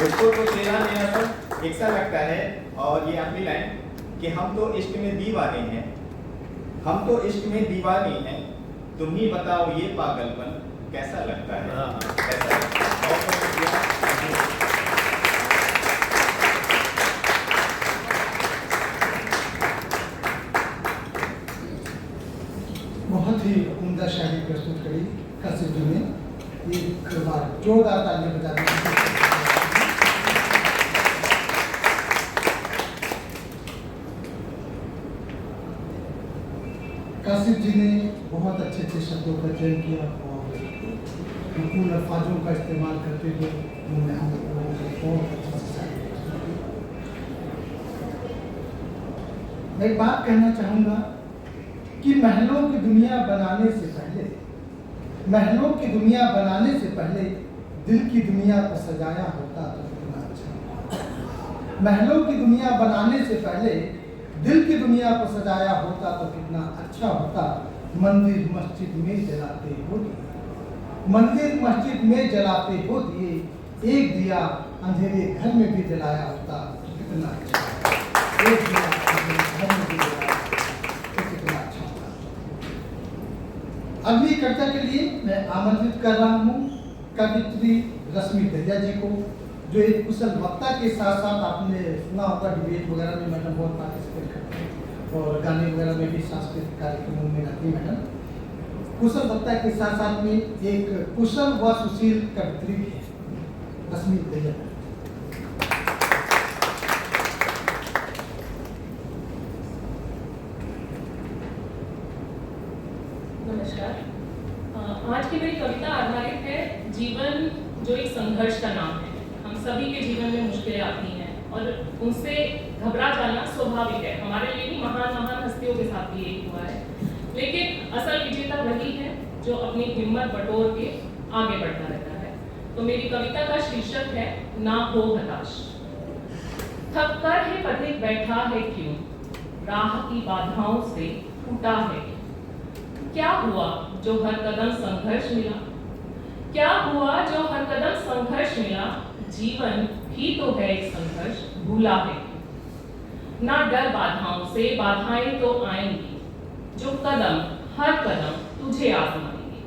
मुझको तो तेरा मेरा सब एक सा लगता है। और ये आखिरी लाइन कि हम तो इश्क में दीवाने हैं, हम तो इश्क में दीवाने हैं। तुम ही बताओ ये पागलपन कैसा लगता है, कैसा लगता है। बहुत शुक्रिया। बहुत ही उम्दा शायरी प्रस्तुत करी कासिम जी ने। एक बार जोरदार तालियां बजा दी। कासिम जी ने बहुत अच्छे अच्छे शब्दों का चयन किया और अनुकूल अल्फाजों का इस्तेमाल करते हुए उन्होंने हम लोगों को बहुत अच्छे से शायरी प्रस्तुत की। मैं एक बात कहना चाहूँगा कि महलों की दुनिया बनाने से पहले महलों की दुनिया बनाने से पहले दिल की दुनिया को सजाया होता तो कितना अच्छा होता। महलों की दुनिया बनाने से पहले दिल की दुनिया को सजाया होता तो कितना अच्छा होता। मंदिर मस्जिद में जलाते हो दिए, मंदिर मस्जिद में जलाते हो दिए, एक दिया अंधेरे घर में भी जलाया होता तो कितना अच्छा होता। एक दिया अंधेरे घर में भी जलाया तो कितना अच्छा होता। अगली कविता के लिए मैं आमंत्रित कर रहा हूँ कवित्री रश्मि दरिया जी को, जो एक कुशल वक्ता के साथ साथ आपने सुना होगा डिबेट वगैरह में मैडम बहुत पार्टिसिपेट करते हैं और गाने वगैरह में भी सांस्कृतिक कार्यक्रमों में रहती है मैडम। कुशल वक्ता के साथ साथ में एक कुशल व सुशील कवित्री भी है रश्मि दरिया। नमस्कार। आज की मेरी कविता आधारित है जीवन जो एक संघर्ष का नाम है। हम सभी के जीवन में मुश्किलें आती हैं और उनसे घबरा जाना स्वाभाविक है। हमारे लिए भी महान महान हस्तियों के साथ भी यही हुआ है, लेकिन असल विजेता वही है जो अपनी हिम्मत बटोर के आगे बढ़ता रहता है। तो मेरी कविता का शीर्षक है ना हो हताश। थक कर है पथिक बैठा है क्यों, राह की बाधाओं से टूटा है क्या हुआ जो हर कदम संघर्ष मिला, क्या हुआ जो हर कदम संघर्ष मिला, जीवन ही तो है एक संघर्ष भूला है ना डर बाधाओं से, बाधाएं तो आएंगी जो कदम हर कदम तुझे आजमाएंगी।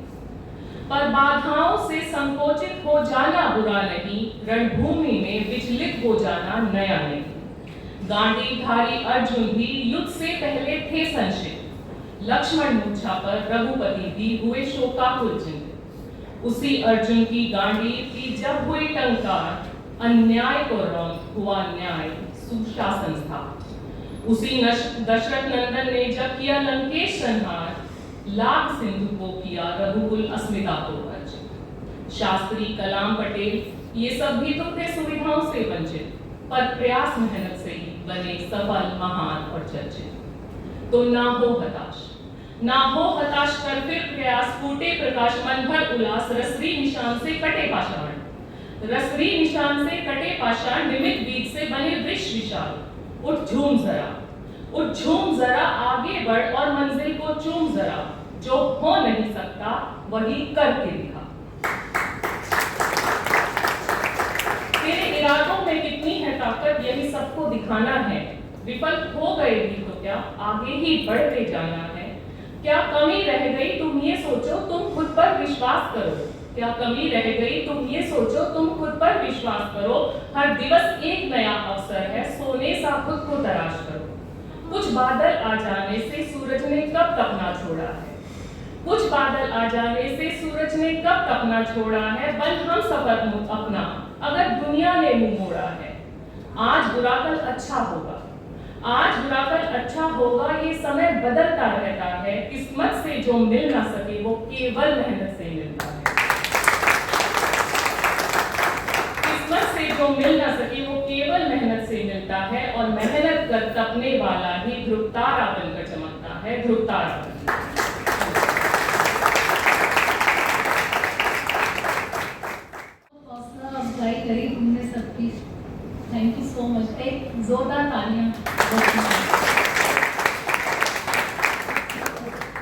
पर बाधाओं से संकोचित हो जाना बुरा नहीं, रणभूमि में विचलित हो जाना नया नहीं। गांडीवधारी अर्जुन भी युद्ध से पहले थे संशय, लक्ष्मण मूर्छा पर रघुपति भी हुए शोकाकुल चिंतित। उसी अर्जुन की गांडीव की जब हुई टंकार, अन्याय को रौंद हुआ न्याय सुशासन स्थापित। उसी दशरथ नंदन ने जब किया लंकेश संहार, लाख सिंधु को किया रघुकुल अस्मिता को अर्जित। शास्त्री कलाम पटेल ये सब भी तो थे सुविधाओं से वंचित, पर प्रयास मेहनत से ही बने सफल महान और चर्चित। तो ना हो हताश, ना हो हताश कर फिर प्रयास, फूटे प्रकाश मन भर उल्लास, रसरी निशान से कटे पाषाण, रसरी निशान से कटे पाषाण, निमित बीज से बने वृक्ष विशाल। उठ झूम जरा, उठ झूम जरा, आगे बढ़ और मंजिल को चूम जरा, जो हो नहीं सकता वही करके दिखा। तेरे इरादों में कितनी है ताकत यही सबको दिखाना है, विफल हो गए भी तो क्या आगे ही बढ़ते जाना है। क्या कमी रह गई तुम ये सोचो, तुम खुद पर विश्वास करो, क्या कमी रह गई तुम ये सोचो, तुम खुद पर विश्वास करो। हर दिवस एक नया अवसर है, सोने सा खुद को तराश करो। कुछ बादल आ जाने से सूरज ने कब तपना छोड़ा है, कुछ बादल आ जाने से सूरज ने कब तपना छोड़ा है। बल हम सफर अपना अगर दुनिया ने मुंह मोड़ा है। आज बुरा कल अच्छा होगा, आज बुरा कल अच्छा होगा, ये समय बदलता रहता है। किस्मत से जो मिल ना सके वो केवल मेहनत से मिलता है, किस्मत से जो मिल ना सके वो केवल मेहनत से मिलता है। और मेहनत कर तपने वाला ही ध्रुव तारा बनकर चमकता है, ध्रुव तारा। हौसला अफजाई करी तुमने सबकी, थैंक यू सो मच। एक जोरदार तालियां।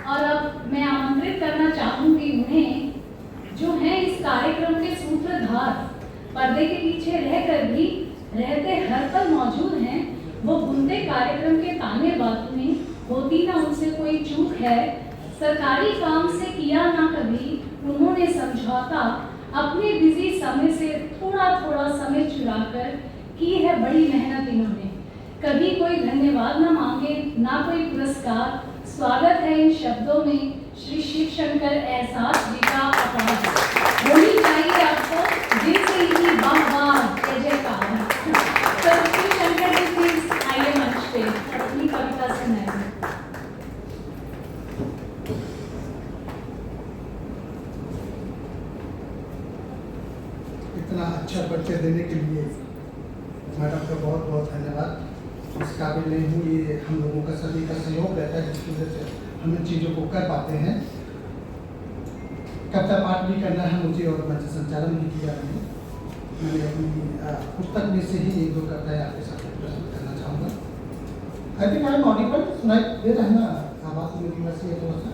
और अब मैं आमंत्रित करना चाहूंगी उन्हें जो हैं इस कार्यक्रम के सूत्रधार, पर्दे के पीछे रहकर भी रहते हर पल मौजूद हैं। वो बुनते कार्यक्रम के ताने बातों में होती ना उनसे कोई चूक है, सरकारी काम से किया ना कभी उन्होंने समझौता, अपने बिजी समय से थोड़ा थोड़ा समय चुराकर की है बड़ी मेहनत इन्होंने। कभी कोई धन्यवाद ना मांगे ना कोई पुरस्कार, स्वागत है इन शब्दों में श्री शिव शंकर एहसास जी का अपार। होनी चाहिए आपको दिल से इनकी वाह वाह जय जयकार। तो शिव शंकर जी प्लीज आइए मंच पे अपनी कविता सुनाइए। इतना अच्छा परिचय देने के लिए मैडम का बहुत बहुत धन्यवाद। इस काबिल नहीं हूँ, ये हम लोगों का सभी का सहयोग रहता है जिसकी वजह से हम इन चीज़ों को कर पाते हैं। कविता पाठ भी करना है मुझे और मंच संचालन भी किया है। मैंने अपनी पुस्तक में से ही एक दो कविताएं आपके साथ प्रस्तुत करना चाहूँगा। I think I am audible, सुनाई दे रहा है ना? आवाज़ मेरी वैसी है थोड़ा सा।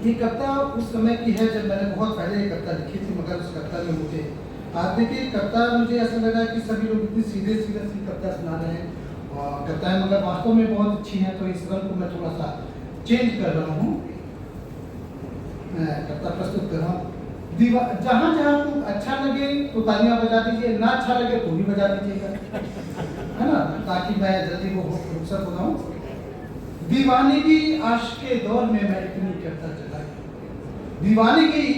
ये कविता उस समय की है जब मैंने बहुत पहले ये कविता लिखी थी, मगर उस कविता में मुझे आज देखिए कविता मुझे ऐसा लगा कि सभी लोग इतनी सीधे सीधे सी कविता सुना रहे हैं और कविताएं मगर वास्तव में बहुत अच्छी हैं, तो इस रंग को मैं थोड़ा सा चेंज कर रहा हूँ। मैं कविता प्रस्तुत कर रहा हूँ। जहाँ जहाँ आपको अच्छा लगे तो तालियां बजा दीजिए, ना अच्छा लगे तो भी बजा दीजिएगा, है ना, ताकि मैं जल्दी वो रुखसत हो जाऊँ। दीवानगी आशिक के दौर में मैं इतनी करता चला गया, दीवानगी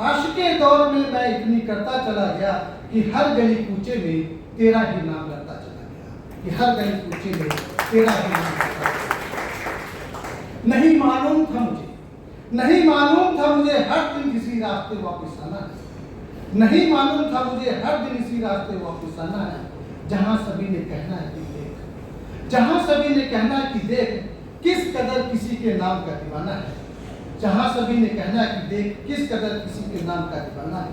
आशिक के दौर में मैं इतनी करता चला गया कि हर गली कूचे में तेरा ही नाम लेता चला गया, कि हर गली कूचे में तेरा ही नाम लेता चला गया। नहीं मालूम था मुझे, नहीं मालूम था मुझे हर दिन किसी रास्ते वापस आना है, नहीं मालूम था मुझे हर दिन इसी रास्ते वापस आना है। जहां सभी ने कहना है कि देख, जहां सभी ने कहना है कि देख किस कदर किसी के नाम का दीवाना है, जहां सभी ने कहना है कि देख किस कदर किसी के नाम का दीवाना है।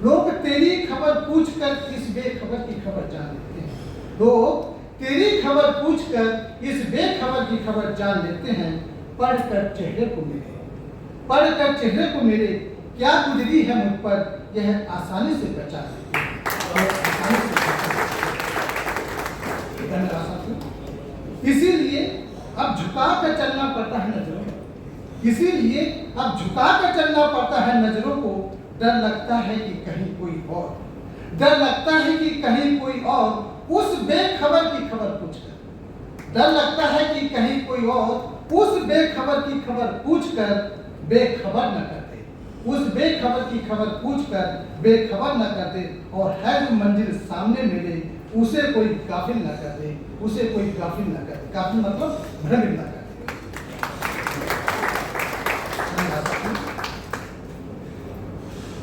लोग तेरी खबर पूछकर इस बेखबर की खबर जान लेते हैं, लोग तेरी खबर पूछकर इस बेखबर की खबर जान लेते हैं। पढ़कर चेहरे को मेरे, पढ़कर चेहरे को मेरे क्या गुजरी है मुझ पर, यह आसानी से पहचान लेते हैं, और आसानी से पहचान। इसीलिए अब झुका कर चलना पड़ता है नजरों को, इसीलिए अब झुका कर चलना पड़ता है नजरों को। डर लगता है कि कहीं कोई और, डर लगता है कि कहीं कोई और उस बेखबर की खबर पूछकर, डर लगता है कि कहीं कोई और उस बेखबर की खबर पूछकर बेखबर न कर दे, उस बेखबर की खबर पूछकर बेखबर न कर दे। और है जो मंजिल सामने मेरे उसे कोई गाफिल न कर दे, उसे कोई गाफिल न कर दे। गाफिल मतलब भ्रमित न कर दे।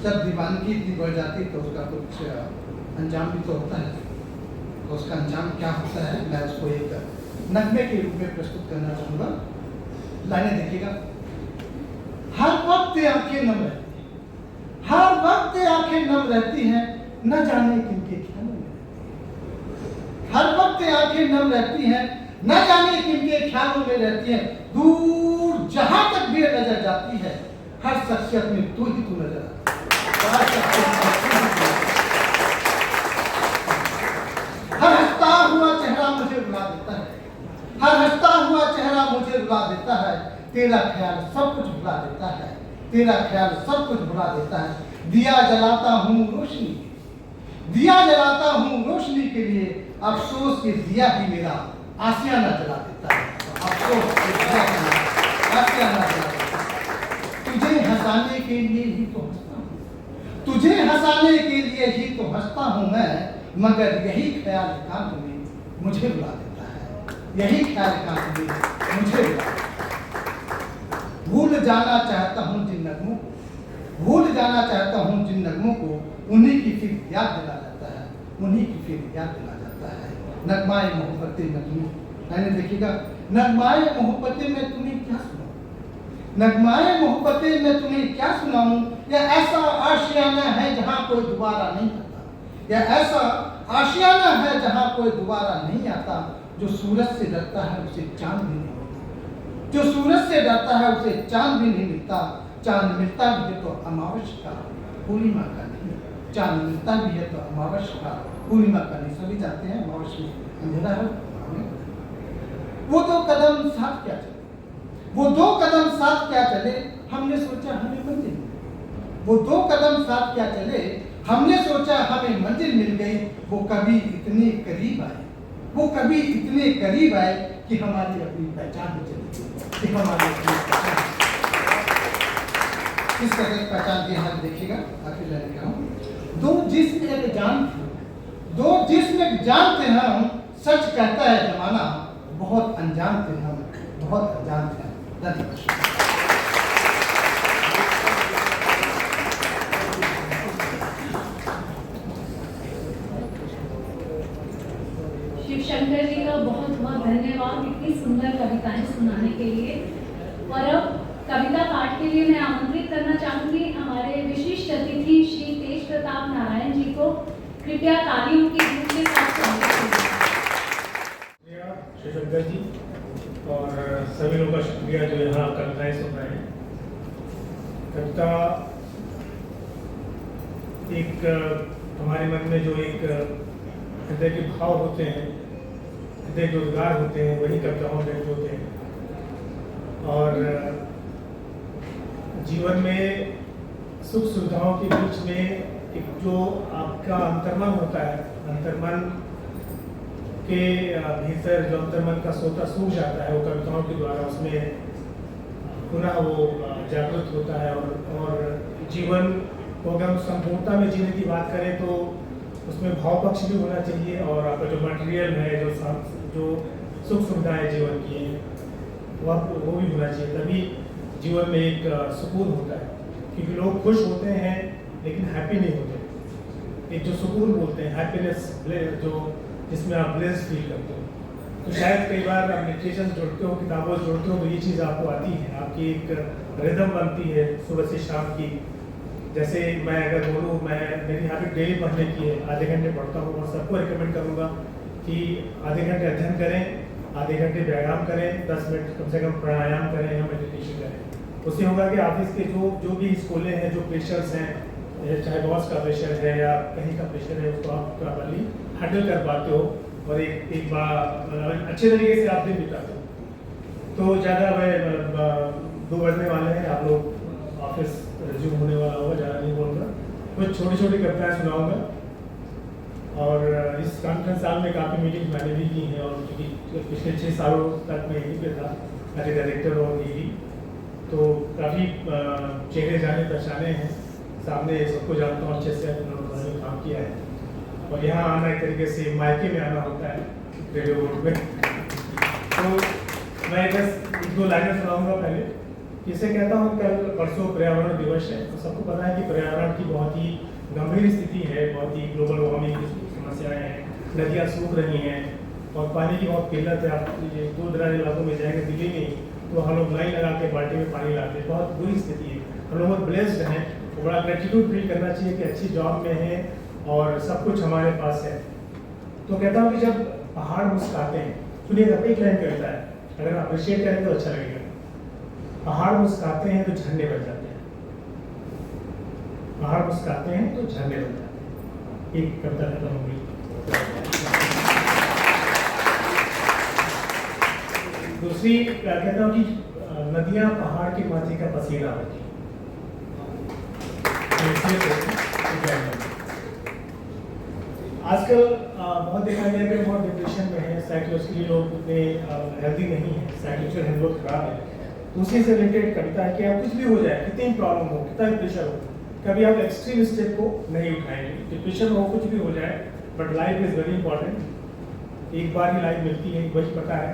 जब दीवानगी इतनी बढ़ जाती तो उसका कुछ अंजाम भी तो होता है, तो उसका अंजाम क्या होता है मैं उसको एक नगमे के रूप में प्रस्तुत करना चाहूँगा। लाइनें देखिएगा। हर वक्त आंखें नम रहती हैं, हर वक्त आंखें नम रहती हैं, न जाने किनके ख्यालों में, हर वक्त आंखें नम रहती हैं, न जाने किनके ख्यालों में रहती हैं। दूर जहां तक भी नजर जाती है, हर शख्सियत में तू ही तू नजर आती है। हर हंसता हुआ चेहरा मुझे रुला देता है, हर हंसता हुआ चेहरा मुझे रुला देता है। तेरा ख्याल सब कुछ भुला देता है, तेरा ख्याल सब कुछ भुला देता है। दिया जलाता हूँ रोशनी, दिया जलाता हूँ रोशनी के लिए, अफसोस के दिया ही मेरा आशियाना जला देता है, अफसोस के दिया ही मेरा आशियाना जला देता है। तुझे हंसाने के लिए ही तो हंसता हूँ, तुझे हंसाने के लिए ही तो हंसता हूँ मैं, मगर यही ख्याल एकांत में मुझे रुला देता है, यही ख्याल एकांत में मुझे रुला देता है। भूल जाना चाहता हूँ जिन नगमों को, भूल जाना चाहता हूँ जिन नगमों को, उन्हीं की फिर याद दिला जाता है, उन्हीं की फिर याद दिला जाता है। नगमाए मोहब्बतें में तुम्हें, मैंने देखिएगा, नगमाए मोहब्बतें में तुम्हें क्या सुनाऊं, नगमाए मोहब्बतें में तुम्हें क्या सुनाऊं। यह ऐसा आशियाना है जहाँ कोई दोबारा नहीं आता, यह ऐसा आशियाना है जहाँ कोई दोबारा नहीं आता। जो सूरज से डरता है उसे चांद भी नहीं मिलता, जो सूरज से डरता है उसे चांद भी नहीं मिलता। चांद मिलता भी है तो अमावस का, पूर्णिमा का नहीं, चांद मिलता भी है तो अमावस का, पूर्णिमा का नहीं। सभी जाते हैं अमावस में अंधेरा है। वो दो कदम साथ क्या चले, वो दो कदम साथ क्या चले, हमने सोचा हमें मंजिल मिल गई। वो दो कदम साथ क्या चले, हमने सोचा हमें मंजिल मिल गई। वो कभी इतने करीब आए, वो कभी इतने करीब आए कि हमारी अपनी पहचान हो चली, कि हमारी अपनी पहचान। किस तरह की पहचान दी है देखिएगा। आखिर लाइन क्या हूँ, दो जिस्म एक जान थे, दो जिस्म एक जान थे हम, सच कहता है जमाना, बहुत अनजान थे हम, बहुत अनजान थे हम। धन्यवाद। शिवशंकर और अब कविता पाठ के लिए मैं आमंत्रित करना चाहूंगी हमारे विशिष्ट अतिथि श्री तेज प्रताप नारायण जी को। कृपया तालियों की धूम के साथ स्वागत करें। श्री शंकर जी और सभी लोगों का शुक्रिया जो यहाँ कविताएं सुन रहे हैं। कविता एक हमारे मन में जो एक हृदय के भाव होते हैं, हृदय के उद्गार होते हैं, वही कविताओं में व्यक्त होते हैं। और जीवन में सुख सुविधाओं के बीच में एक जो आपका अंतर्मन होता है, अंतर्मन के भीतर जो अंतर्मन का सोता सूख जाता है, वो कविताओं के द्वारा उसमें पुनः वो जागृत होता है। और जीवन को अगर हम संपूर्णता में जीने की बात करें तो उसमें भाव पक्ष भी होना चाहिए, और आपका जो मटेरियल है, जो सुख सुविधाएं जीवन की हैं, वो भी होना चाहिए। तभी जीवन में एक सुकून होता है, क्योंकि लोग खुश होते हैं लेकिन हैप्पी नहीं होते। एक जो सुकून बोलते हैं, हैप्पीनेस, जो जिसमें आप ब्लेस्ड फील करते हो। तो शायद कई बार आप लिटरेचर जोड़ते हो, किताबों से जोड़ते हो, तो ये चीज़ आपको आती है, आपकी एक रिदम बनती है सुबह से शाम की। जैसे मैं अगर बोलूँ, मेरी हैबिट डेली पढ़ने की है, आधे घंटे पढ़ता हूँ, और सबको रिकमेंड करूँगा कि आधे घंटे अध्ययन करें, आधे घंटे व्यायाम करें, 10 मिनट कम से कम प्राणायाम करें या मेडिटेशन करें। उससे होगा कि ऑफिस के जो भी स्कूलें हैं, जो प्रेशर्स हैं, चाहे बॉस का प्रेशर है या कहीं का प्रेशर है, उसको आप प्रॉपर्ली हैंडल कर पाते हो और एक बार अच्छे तरीके से आप दिन बिताते हो। तो ज़्यादा मैं 2 बजने वाले हैं, आप लोग ऑफिस रिज्यूम होने वाला होगा, ज़्यादा नहीं बोलूँगा, कुछ छोटी छोटी कविताएँ सुनाऊँगा। और इस कॉन्फ्रेंस साल में काफ़ी मीटिंग मैंने भी की हैं, और क्योंकि पिछले 6 सालों तक मैं यहीं पे था एज ए डायरेक्टर और ईडी, तो काफ़ी चेहरे जाने पहचाने हैं, सामने सबको जानता हूँ अच्छे से, उन्होंने काम किया है। और यहाँ आना एक तरीके से मायके में आना होता है रेडियो बोर्ड में। तो मैं बस 1-2 लाइनें सुनाऊँगा पहले। इसे कहता हूँ, कल परसों पर्यावरण दिवस है, तो सबको पता है कि पर्यावरण की बहुत ही गंभीर स्थिति है, बहुत ही ग्लोबल वार्मिंग की समस्याएं हैं, नदियाँ सूख रही हैं और पानी की बहुत किल्लत है। आप ये दूर-दराज इलाकों में जाएंगे दिल्ली में, तो हम लोग लाइन लगा के बाल्टी में पानी लाते हैं, बहुत बुरी स्थिति है। हम लोग बहुत ब्लेस्ड हैं, तो बड़ा ग्रेटिट्यूड फील करना चाहिए कि अच्छी जॉब में हैं और सब कुछ हमारे पास है। तो कहता हूँ कि जब पहाड़ मुस्कुराते हैं, सुनिएगा, एक लाइन कविता है, अगर आप अप्रिशिएट करें तो अच्छा लगेगा। पहाड़ मुस्कुराते हैं तो झरने बन जाते हैं, पहाड़ मुस्कुराते हैं तो झरने बन जाते हैं। एक कविता खत्म हो गई। दूसरी कहता हूँ कि नदियाँ पहाड़ के माथे का पसीना होती हैं। आजकल बहुत देखा गया कि बहुत डिप्रेशन में है, साइकोलॉजिकली लोग उतने हेल्दी नहीं है, साइकोलॉजिकल हेल्थ खराब है। तो उसी से रिलेटेड कविता है कि आप कुछ भी हो जाए, कितनी प्रॉब्लम हो, कितना प्रेशर हो, कभी आप एक्सट्रीम स्टेप को नहीं उठाएंगे। डिप्रेशन हो, कुछ भी हो जाए, but life is very important. एक बार ही लाइफ मिलती है, वही पता है,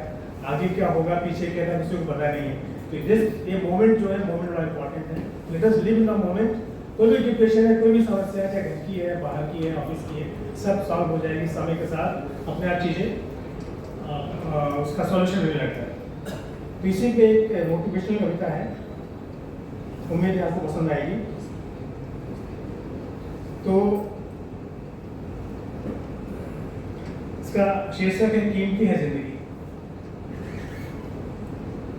आगे क्या होगा, पीछे क्या है, किसी को पता नहीं है। तो ये मोमेंट जो है, मोमेंट बड़ा इंपॉर्टेंट है। Let us live in the moment. कोई भी डिप्रेशन है, कोई भी समस्या है, चाहे घर की है, बाहर की है, ऑफिस की है, सब सॉल्व हो जाएगी समय के साथ, अपने आप चीज़ें उसका सॉल्यूशन मिलने लगता है। तो इसी पे एक मोटिवेशनल कविता है, उम्मीद है आपको पसंद आएगी। तो इसका शीर्षक है कीमती है जिंदगी।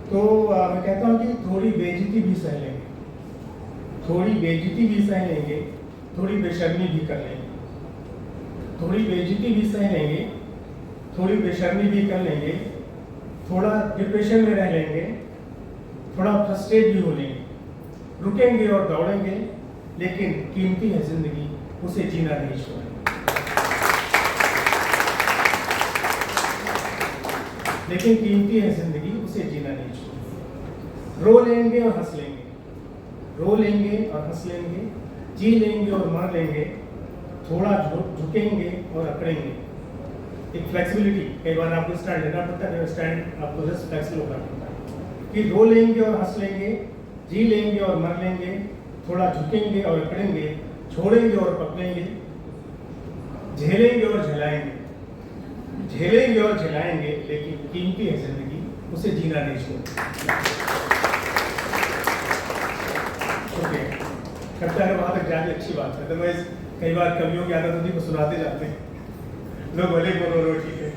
तो मैं कहता हूँ कि थोड़ी बेइज्जती भी सह लेंगे, थोड़ी बेइज्जती भी सह लेंगे, थोड़ी बेशर्मी भी कर लेंगे, थोड़ी बेइज्जती भी सह लेंगे, थोड़ी बेशर्मी भी कर लेंगे, थोड़ा डिप्रेशन में रह लेंगे, थोड़ा फ्रस्ट्रेट भी हो लेंगे, रुकेंगे और दौड़ेंगे, लेकिन कीमती है जिंदगी, उसे जीना नहीं छोड़ेंगे। लेकिन कीमती है जिंदगी, उसे जीना नहीं छोड़ेंगे। रो लेंगे और हंस लेंगे, रो लेंगे और हंस लेंगे, जी लेंगे और मर लेंगे, थोड़ा झुकेंगे और अकड़ेंगे। एक फ्लेक्सिबिलिटी, कई बार आपको स्टैंड लेना पड़ता है, स्टैंड आपको जस्ट फ्लेक्सिबल होना पड़ता है कि रो लेंगे और हंस लेंगे, जी लेंगे और मर लेंगे, थोड़ा झुकेंगे और अकड़ेंगे, छोड़ेंगे और पकड़ेंगे, झेलेंगे और झेलाएंगे, झेलेंगे और झेलाएंगे, लेकिन कीमती है जिंदगी, उसे जीना नहीं छोड़ेंगे। लगता है वहाँ तक जाके अच्छी बात है। तो मैं कई बार कवियों की आदत होती है, सुनाते जाते हैं लोग, भले बोलो ठीक है।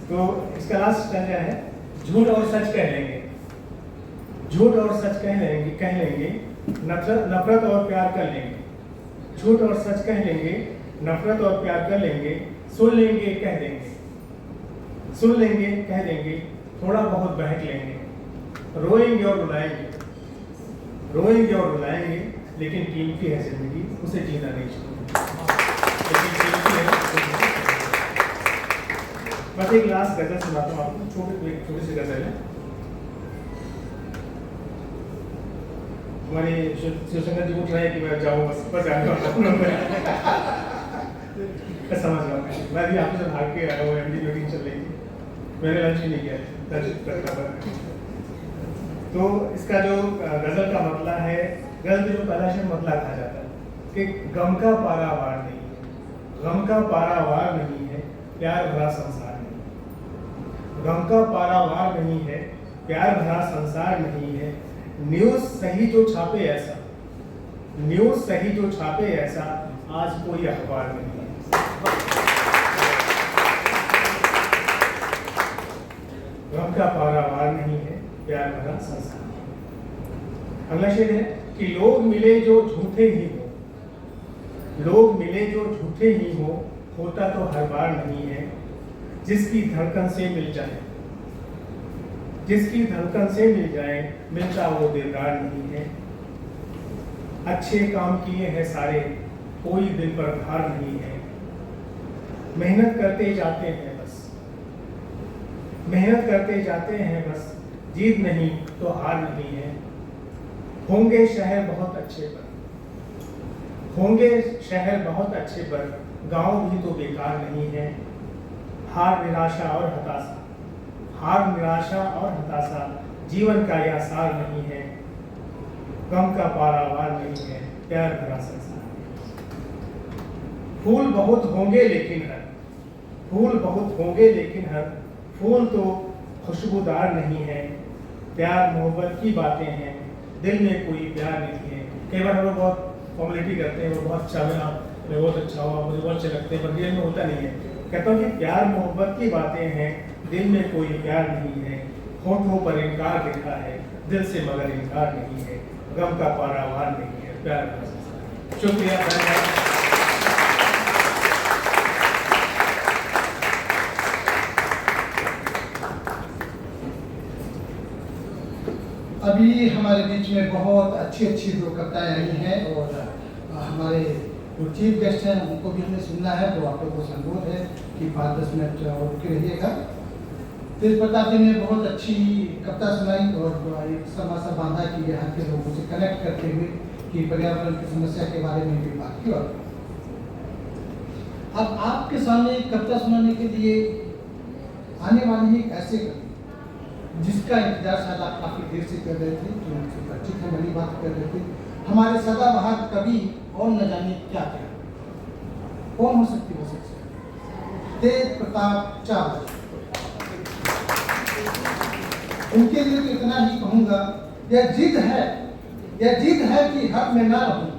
तो इसका लास्ट स्टैंजा है, झूठ और सच कह लेंगे, झूठ और सच कह लेंगे, नफरत और प्यार कर लेंगे, झूठ और सच कह लेंगे, नफरत और प्यार कर लेंगे, सुन लेंगे कह देंगे, सुन लेंगे कह देंगे, थोड़ा बहुत बहक लेंगे, रोएंगे और रुलाएंगे, रोएंगे और रुलाएंगे, लेकिन कीमती है जिंदगी, उसे जीना नहीं छोड़ेंगे। लेकिन कीमती है। बस एक लास्ट गजल सुनाता हूँ आपको, छोटी सी गजल है। हमारे शिवशंकर जी उठ रहे हैं कि मैं जाऊँ, बस आने वाला हूँ। समझ रहा हूँ, मैं भी आपसे भाग के आया हूँ, एमडी मीटिंग चल रही थी, मैंने लंच ही नहीं किया। तो इसका जो गजल का मतलब है, गजल जो पहला शेर मतलब कहा जाता है कि गम का पारावार नहीं है, गम का पारावार नहीं है, प्यार भरा संसार नहीं, गम का पारावार नहीं है, प्यार भरा संसार नहीं है, न्यूज़ सही जो छापे ऐसा, न्यूज़ सही जो छापे ऐसा, आज कोई अखबार नहीं है। गम का पारावार नहीं है, प्यार भरा संसार। अगला शेर है कि लोग मिले जो झूठे ही हो, लोग मिले जो झूठे ही हो, होता तो हर बार नहीं है, जिसकी धड़कन से मिल जाए, जिसकी धड़कन से मिल जाए, मिलता वो दिलदार नहीं है। अच्छे काम किए हैं सारे, कोई दिल पर भार नहीं है, मेहनत करते जाते हैं बस, मेहनत करते जाते हैं बस, जीत नहीं तो हार नहीं है। होंगे शहर बहुत अच्छे पर, होंगे शहर बहुत अच्छे पर, गांव भी तो बेकार नहीं है। हार निराशा और हताशा, हार निराशा और हताशा, जीवन का यह सार नहीं है। गम का पारावार नहीं है, प्यार भरा संसार। फूल बहुत होंगे लेकिन हर, फूल बहुत होंगे लेकिन हर, फूल तो खुशबूदार नहीं है। प्यार मोहब्बत की बातें हैं, दिल में कोई प्यार नहीं है। कई बार हम लोग बहुत फॉर्मेलिटी करते हैं, वो बहुत अच्छा हुआ, मैं बहुत अच्छा हुआ, मुझे बहुत अच्छे लगते हैं, पर रियल में होता नहीं है। कहता हूँ कि प्यार मोहब्बत की बातें हैं, दिल में कोई प्यार नहीं है। होठों पर इनकार लिखा है, दिल से मगर इनकार नहीं है। गम का पारावार नहीं है, प्यार का संसार। शुक्रिया, धन्यवाद। अभी हमारे बीच में बहुत अच्छी अच्छी जो कविताएं आई हैं, और हमारे जो चीफ गेस्ट हैं उनको भी हमें सुनना है, तो आप लोगों को अनुरोध है कि 5-10 मिनट और रुके रहिएगा। तेज प्रताप जी ने बहुत अच्छी कविता सुनाई और एक समासा बांधा कि यहाँ के लोगों से कनेक्ट करते हुए कि पर्यावरण की समस्या के बारे में भी बात की। और अब आपके सामने कविता सुनाने के लिए आने वाली एक ऐसे जिसका इंतजार शायद आप काफी देर से कर रहे थे, जो उनसे परिचित है, बड़ी बात कर रहे थे, हमारे सदाबहार कवि और न जाने क्या क्या, कौन हो सकती हो सकती तेज प्रताप चावला। उनके लिए तो इतना ही कहूंगा, यह जिद है कि हद में ना रहूं,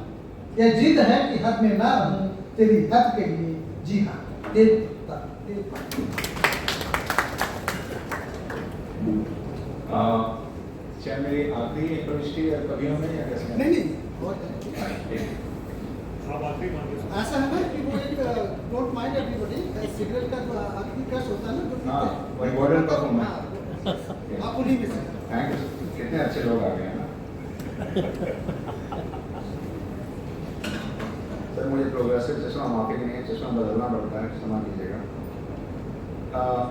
यह जिद है कि हद में ना रहूं, तेरी हद के लिए जी हाँ। तेज प्रताप। क्या मेरी आखिरी प्रविष्टि कवियों में या कैसे? नहीं ऐसा है ना कि वो एक डोंट माइंड एवरीबॉडी, सिगरेट का जो आखिरी कश होता है ना, जो वही मॉडर्न परफॉर्मेंस। आप उन्हीं में से। थैंक यू, कितने अच्छे लोग आ गए हैं ना। सर मुझे प्रोग्रेसिव चश्मा माफी नहीं है, चश्मा बदलना पड़ता है, क्षमा कीजिएगा।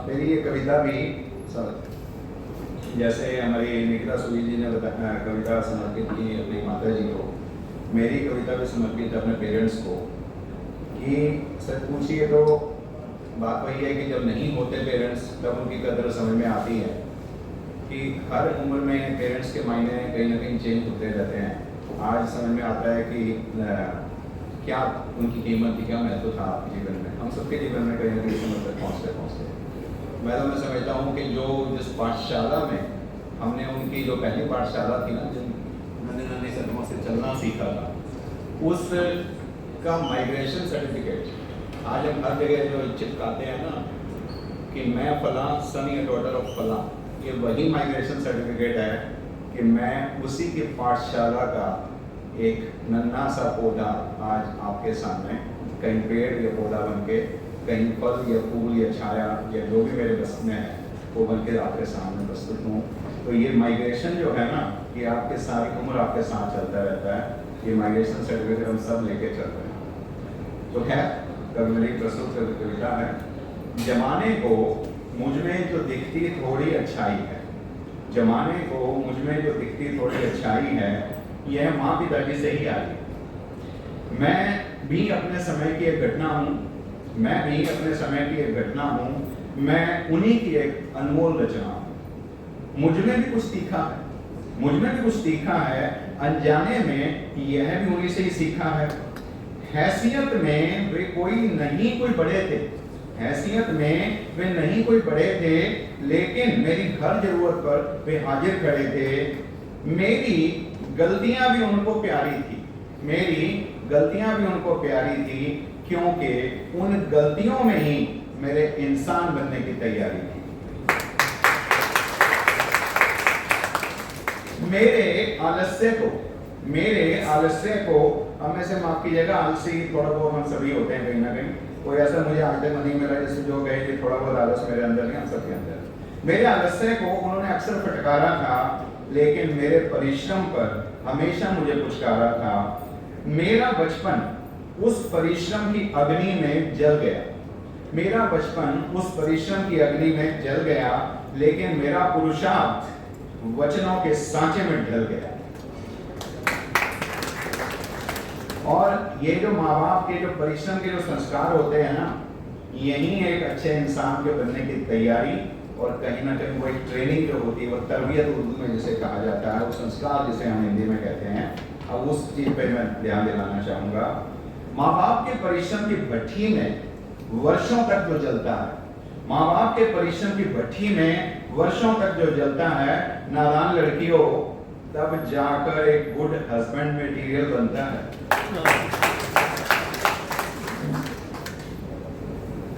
मेरी ये कविता भी सर जैसे हमारी निकिता सुवी जी ने बताया, कविता समर्पित की अपनी माता जी को, मेरी कविता भी समर्पित है अपने पेरेंट्स को। कि सर पूछिए तो बात वही है कि जब नहीं होते पेरेंट्स तब उनकी कदर समझ में आती है कि हर उम्र में पेरेंट्स के मायने कहीं ना कहीं चेंज होते रहते हैं। आज समझ में आता है कि क्या उनकी कीमत थी, क्या महत्व था आपके जीवन में, हम सबके जीवन में कहीं ना कहीं समय तक पहुँचते। मैं समझता हूँ कि जिस पाठशाला में हमने उनकी जो पहली पाठशाला थी ना, जिन नन्हे नन्हे कदमों से चलना सीखा था, उसका माइग्रेशन सर्टिफिकेट आज हम हर जगह जो चिपकाते हैं ना कि मैं फलां सन या डॉटर ऑफ फलां, ये वही माइग्रेशन सर्टिफिकेट है कि मैं उसी की पाठशाला का एक नन्हा सा पौधा आज आपके सामने कहीं पेड़ या पौधा बन के, कहीं फल या फूल या छाया या जो भी मेरे बस में है वो बन के आपके सामने प्रस्तुत हूँ। तो ये माइग्रेशन जो है ना, ये आपके सारी उम्र आपके साथ चलता रहता है। ये माइग्रेशन सर्टिफिकेट हम सब लेके चल रहे हैं। तो है कब मेरी प्रस्तुत कविता है, जमाने को मुझ में जो दिखती थोड़ी अच्छाई है, जमाने को मुझ में जो दिखती थोड़ी अच्छाई है, यह माँ पिताजी से ही आई है। मैं भी अपने समय की एक घटना हूँ, मैं भी अपने समय की एक घटना हूँ, मैं उन्हीं की एक अनमोल रचना हूँ। मुझ में भी कुछ सीखा है, मुझ में भी कुछ सीखा है, अनजाने में यह भी उन्हीं से ही सीखा है। हैसियत में वे कोई नहीं कोई बड़े थे, हैसियत में वे नहीं कोई बड़े थे, लेकिन मेरी हर जरूरत पर वे हाजिर खड़े थे। मेरी गलतियां भी उनको प्यारी थी, मेरी गलतियां भी उनको प्यारी थी, क्योंकि उन गलतियों में ही मेरे इंसान बनने की तैयारी थी। मेरे आलस्य को अब में से माफ कीजिएगा, आलसी थोड़ा बहुत हम सभी होते हैं कहीं ना कहीं। कोई ऐसा मुझे आज तक नहीं मिला जिससे जो कहे कि थोड़ा बहुत आलस मेरे अंदर नहीं, हम सबके अंदर। मेरे आलस्य को उन्होंने अक्सर फटकारा था, लेकिन मेरे परिश्रम पर हमेशा मुझे पुचकारा था। मेरा बचपन उस परिश्रम की अग्नि में जल गया, मेरा बचपन उस परिश्रम की अग्नि में जल गया, लेकिन मेरा पुरुषार्थ वचनों के सांचे में ढल गया। और ये जो माँ बाप के जो परिश्रम के जो संस्कार होते हैं ना, यही एक अच्छे इंसान के बनने की तैयारी और कहीं ना कहीं वो एक ट्रेनिंग जो होती है, वो तरबियत उर्दू में जिसे कहा जाता है, वो संस्कार जिसे हम हिंदी में कहते हैं। अब उस चीज पे मैं ध्यान दिलाना चाहूंगा। माँ बाप के परिश्रम की भट्ठी में वर्षों तक जो जलता है, माँ बाप के परिश्रम की भट्ठी में वर्षों तक जो जलता है, नादान लड़कियों, तब जाकर एक गुड हस्बैंड मटेरियल बनता है।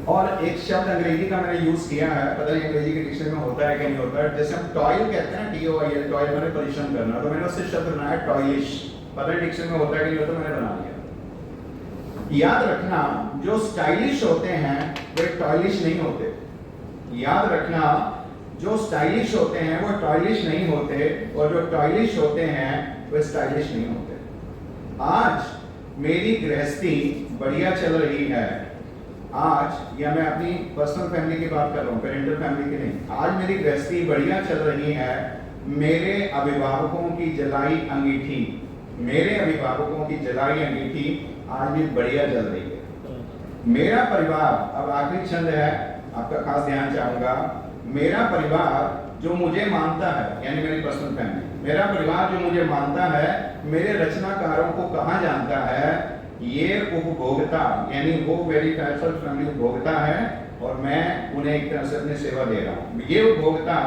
और एक शब्द अंग्रेजी का मैंने यूज किया है, पता नहीं अंग्रेजी के डिक्शनरी में होता है कि नहीं होता है। जैसे हम टॉयल कहते हैं, TOIL, टॉयल मैंने परिश्रम करना, तो मैंने उससे शब्द बनाया टॉयलिश। पता नहीं डिक्शनरी में होता है कि नहीं होता, मैंने बना लिया। याद रखना, जो स्टाइलिश होते हैं वे टॉयलिश नहीं होते। याद रखना, जो स्टाइलिश होते हैं वो टॉयलिश नहीं होते, और जो टॉयलिश होते हैं वे स्टाइलिश नहीं होते। आज मेरी गृहस्थी बढ़िया चल रही है, आज, या मैं अपनी पर्सनल फैमिली की बात कर रहा हूँ, पेरेंटल फैमिली की नहीं। आज मेरी गृहस्थी बढ़िया चल रही है, मेरे अभिभावकों की जलाई अंगीठी, मेरे अभिभावकों की जलाई अंगीठी आज भी बढ़िया चल रही है। मेरा परिवार, अब आखिरी छंद है, आपका खास ध्यान चाहूंगा। मेरा परिवार जो मुझे मानता है, यानी मेरी पर्सनल फैमिली, मेरा परिवार जो मुझे मानता है, मेरे रचनाकारों को कहाँ जानता है, ये उपभोक्ता, यानी वो मेरी फैमिली उपभोक्ता है, और मैं उन्हें एक तरह से अपनी सेवा दे रहा हूँ। ये उपभोक्ता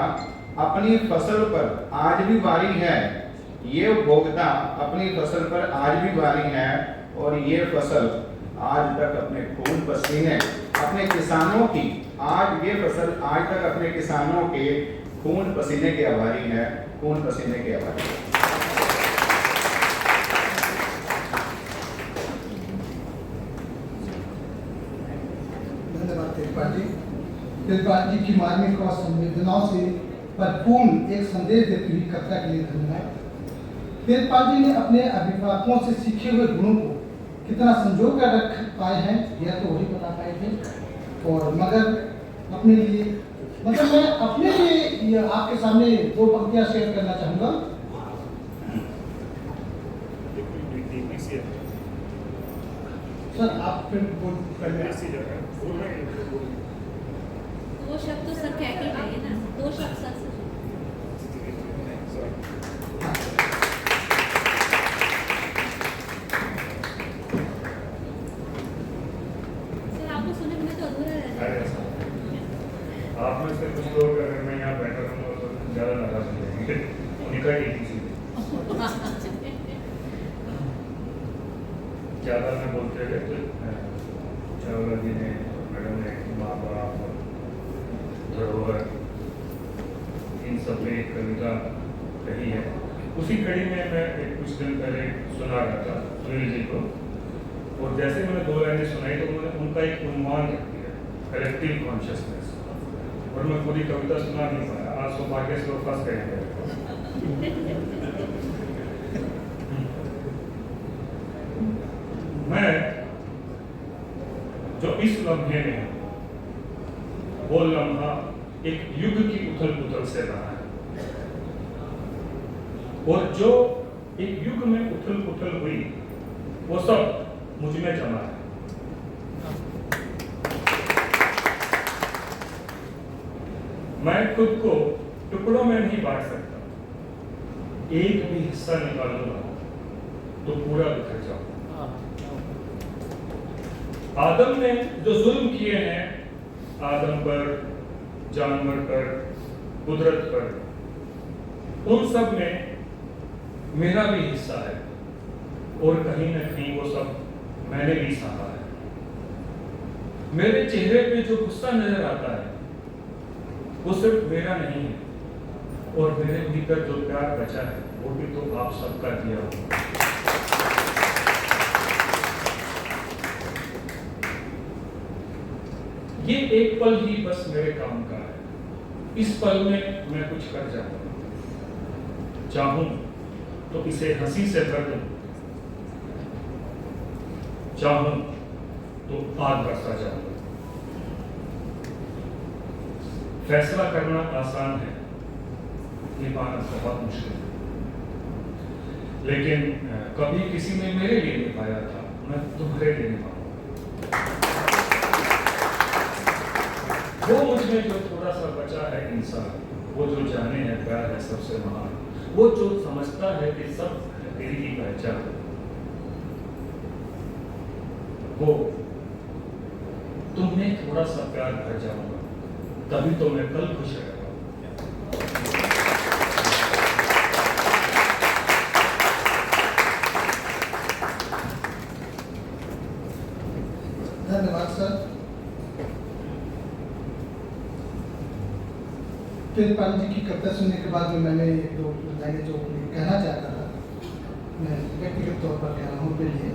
अपनी फसल पर आज भी वारी है, ये उपभोक्ता अपनी फसल पर आज भी वारी है, और ये फसल आज तक अपने खून पसीने, अपने किसानों की, आज ये फसल आज तक अपने किसानों के खून पसीने के आभारी है, खून पसीने के आभारी है। धन्यवाद तेजपाल जी। तेजपाल जी की मार्मिक और संवेदनाओं से भरपूर एक संदेश देती हुई कविता के लिए धन्यवाद। तेजपाल जी ने अपने अभिभावकों से सीखे हुए गुणों को कितना संजो कर रख पाए हैं, यह तो वही बता पाए थे। और मगर अपने लिए, मतलब मैं अपने लिए आपके सामने दो पंक्तियां शेयर करना चाहूंगा। सर आप फिर वो शब्द तो सर कह के गए ना, दो शब्द सर आपको सुने बिना तो अधूरा रह जाएगा। आप में से कुछ लोग, अगर मैं यहाँ बैठा रहूँगा तो ज़्यादा नाराज हो जाएंगे, उन्हीं का एक ही चीज़। ज़्यादा मैं बोलते हुए तो चावला जी ने, मैडम ने माँ बाप और धरोहर इन सब में एक कविता कही है। उसी कड़ी में मैं कुछ दिन पहले सुना रहा था सुनील जी को, और जैसे मैंने 2 लाइनें सुनाई तो उन्होंने उनका एक अनुमान रख दिया, कलेक्टिव कॉन्शियसनेस, और मैं पूरी कविता सुना नहीं पाया। आज सौभाग्य से वो फंस गए हैं। मैं जो इस लम्हे में हूं, वो लम्हा एक युग की उथल पुथल से रहा है, और जो एक युग में उथल पुथल हुई वो सब मुझ में जमा है। मैं खुद को टुकड़ों में नहीं बांट सकता, एक भी हिस्सा निकालूंगा तो पूरा बिखर जाऊंगा। आदम ने जो जुल्म किए हैं, आदम पर, जानवर पर, कुदरत पर, उन सब में मेरा भी हिस्सा है, और कहीं ना कहीं वो सब मैंने भी सहा है। मेरे चेहरे पे जो गुस्सा नजर आता है वो सिर्फ मेरा नहीं है, और मेरे भीतर जो प्यार बचा है वो भी तो आप सबका दिया हुआ। ये एक पल ही बस मेरे काम का है। इस पल में मैं कुछ कर जाऊंगा, चाहूं तो इसे हंसी से भर दूं, चाहूं तो आग बरसा जाऊंगा। फैसला करना आसान है, ये पाना बहुत मुश्किल है। लेकिन कभी किसी ने मेरे लिए निभाया था, मैं तुम्हारे लिए निभाऊंगा। वो मुझमें जो थोड़ा सा बचा है इंसान, वो जो जाने है प्यार है सबसे महान, वो जो समझता है कि सब तेरी ही पहचान, वो तुम्हें थोड़ा सा प्यार भर जाऊंगा, तभी तो मैं कल खुश रहूंगा। धन्यवाद सर। किरणपाल जी की कविता सुनने के बाद में मैंने 1-2 लाइनें जो कहना चाहता था, मैं व्यक्तिगत तौर पर कह रहा हूँ मेरे लिए।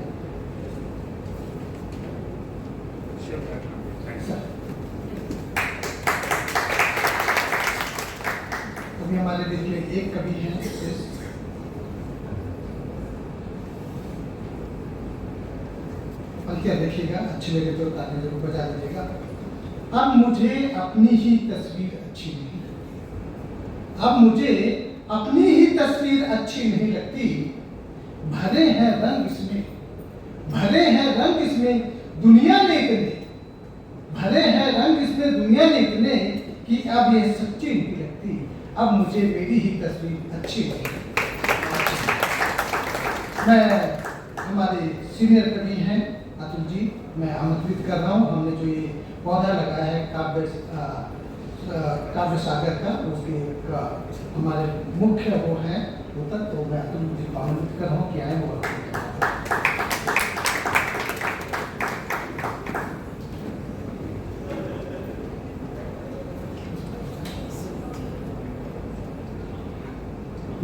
अभी हमारे बीच में एक कवि हैं, पंक्तियां देखिएगा, अच्छी लगे तो ताली जरूर बजा दीजिएगा। अब मुझे अपनी ही तस्वीर अच्छी नहीं, अब मुझे अपनी ही तस्वीर अच्छी नहीं लगती। भरे हैं रंग इसमें, भरे हैं रंग इसमें दुनिया ने इतने, भरे हैं रंग इसमें दुनिया ने इतने कि अब ये सच्ची नहीं लगती। अब मुझे मेरी ही तस्वीर अच्छी नहीं लगती। मैं हमारे सीनियर कवि हैं अतुल जी, मैं आमंत्रित कर रहा हूँ। हमने जो ये पौधा लगाया है काव्य सागर का, उसके हमारे मुख्य वो हैं होता, तो मैं अतुल जी को आमंत्रित कर रहा हूँ कि आए वो।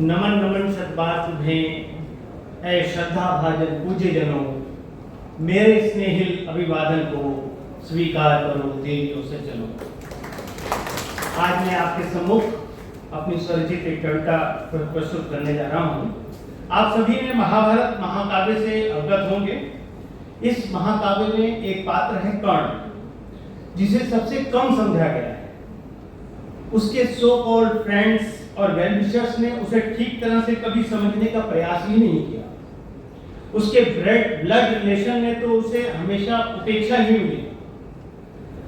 नमन नमन सतबार तुम्हें ऐ श्रद्धा भाजन पूज्य जनों, मेरे स्नेहिल अभिवादन को स्वीकार करो देवियों सज्जनों। आज मैं आपके सम्मुख अपनी स्वरचित एक कविता प्रस्तुत करने जा रहा हूँ। आप सभी ने महाभारत महाकाव्य से अवगत होंगे। इस महाकाव्य में एक पात्र है कर्ण, जिसे सबसे कम समझा गया है। उसके सो कॉल्ड फ्रेंड्स और वेल विशर्स ने उसे ठीक तरह से कभी समझने का प्रयास ही नहीं किया। उसके ब्लड रिलेशन ने तो उसे हमेशा उपेक्षा ही मिली।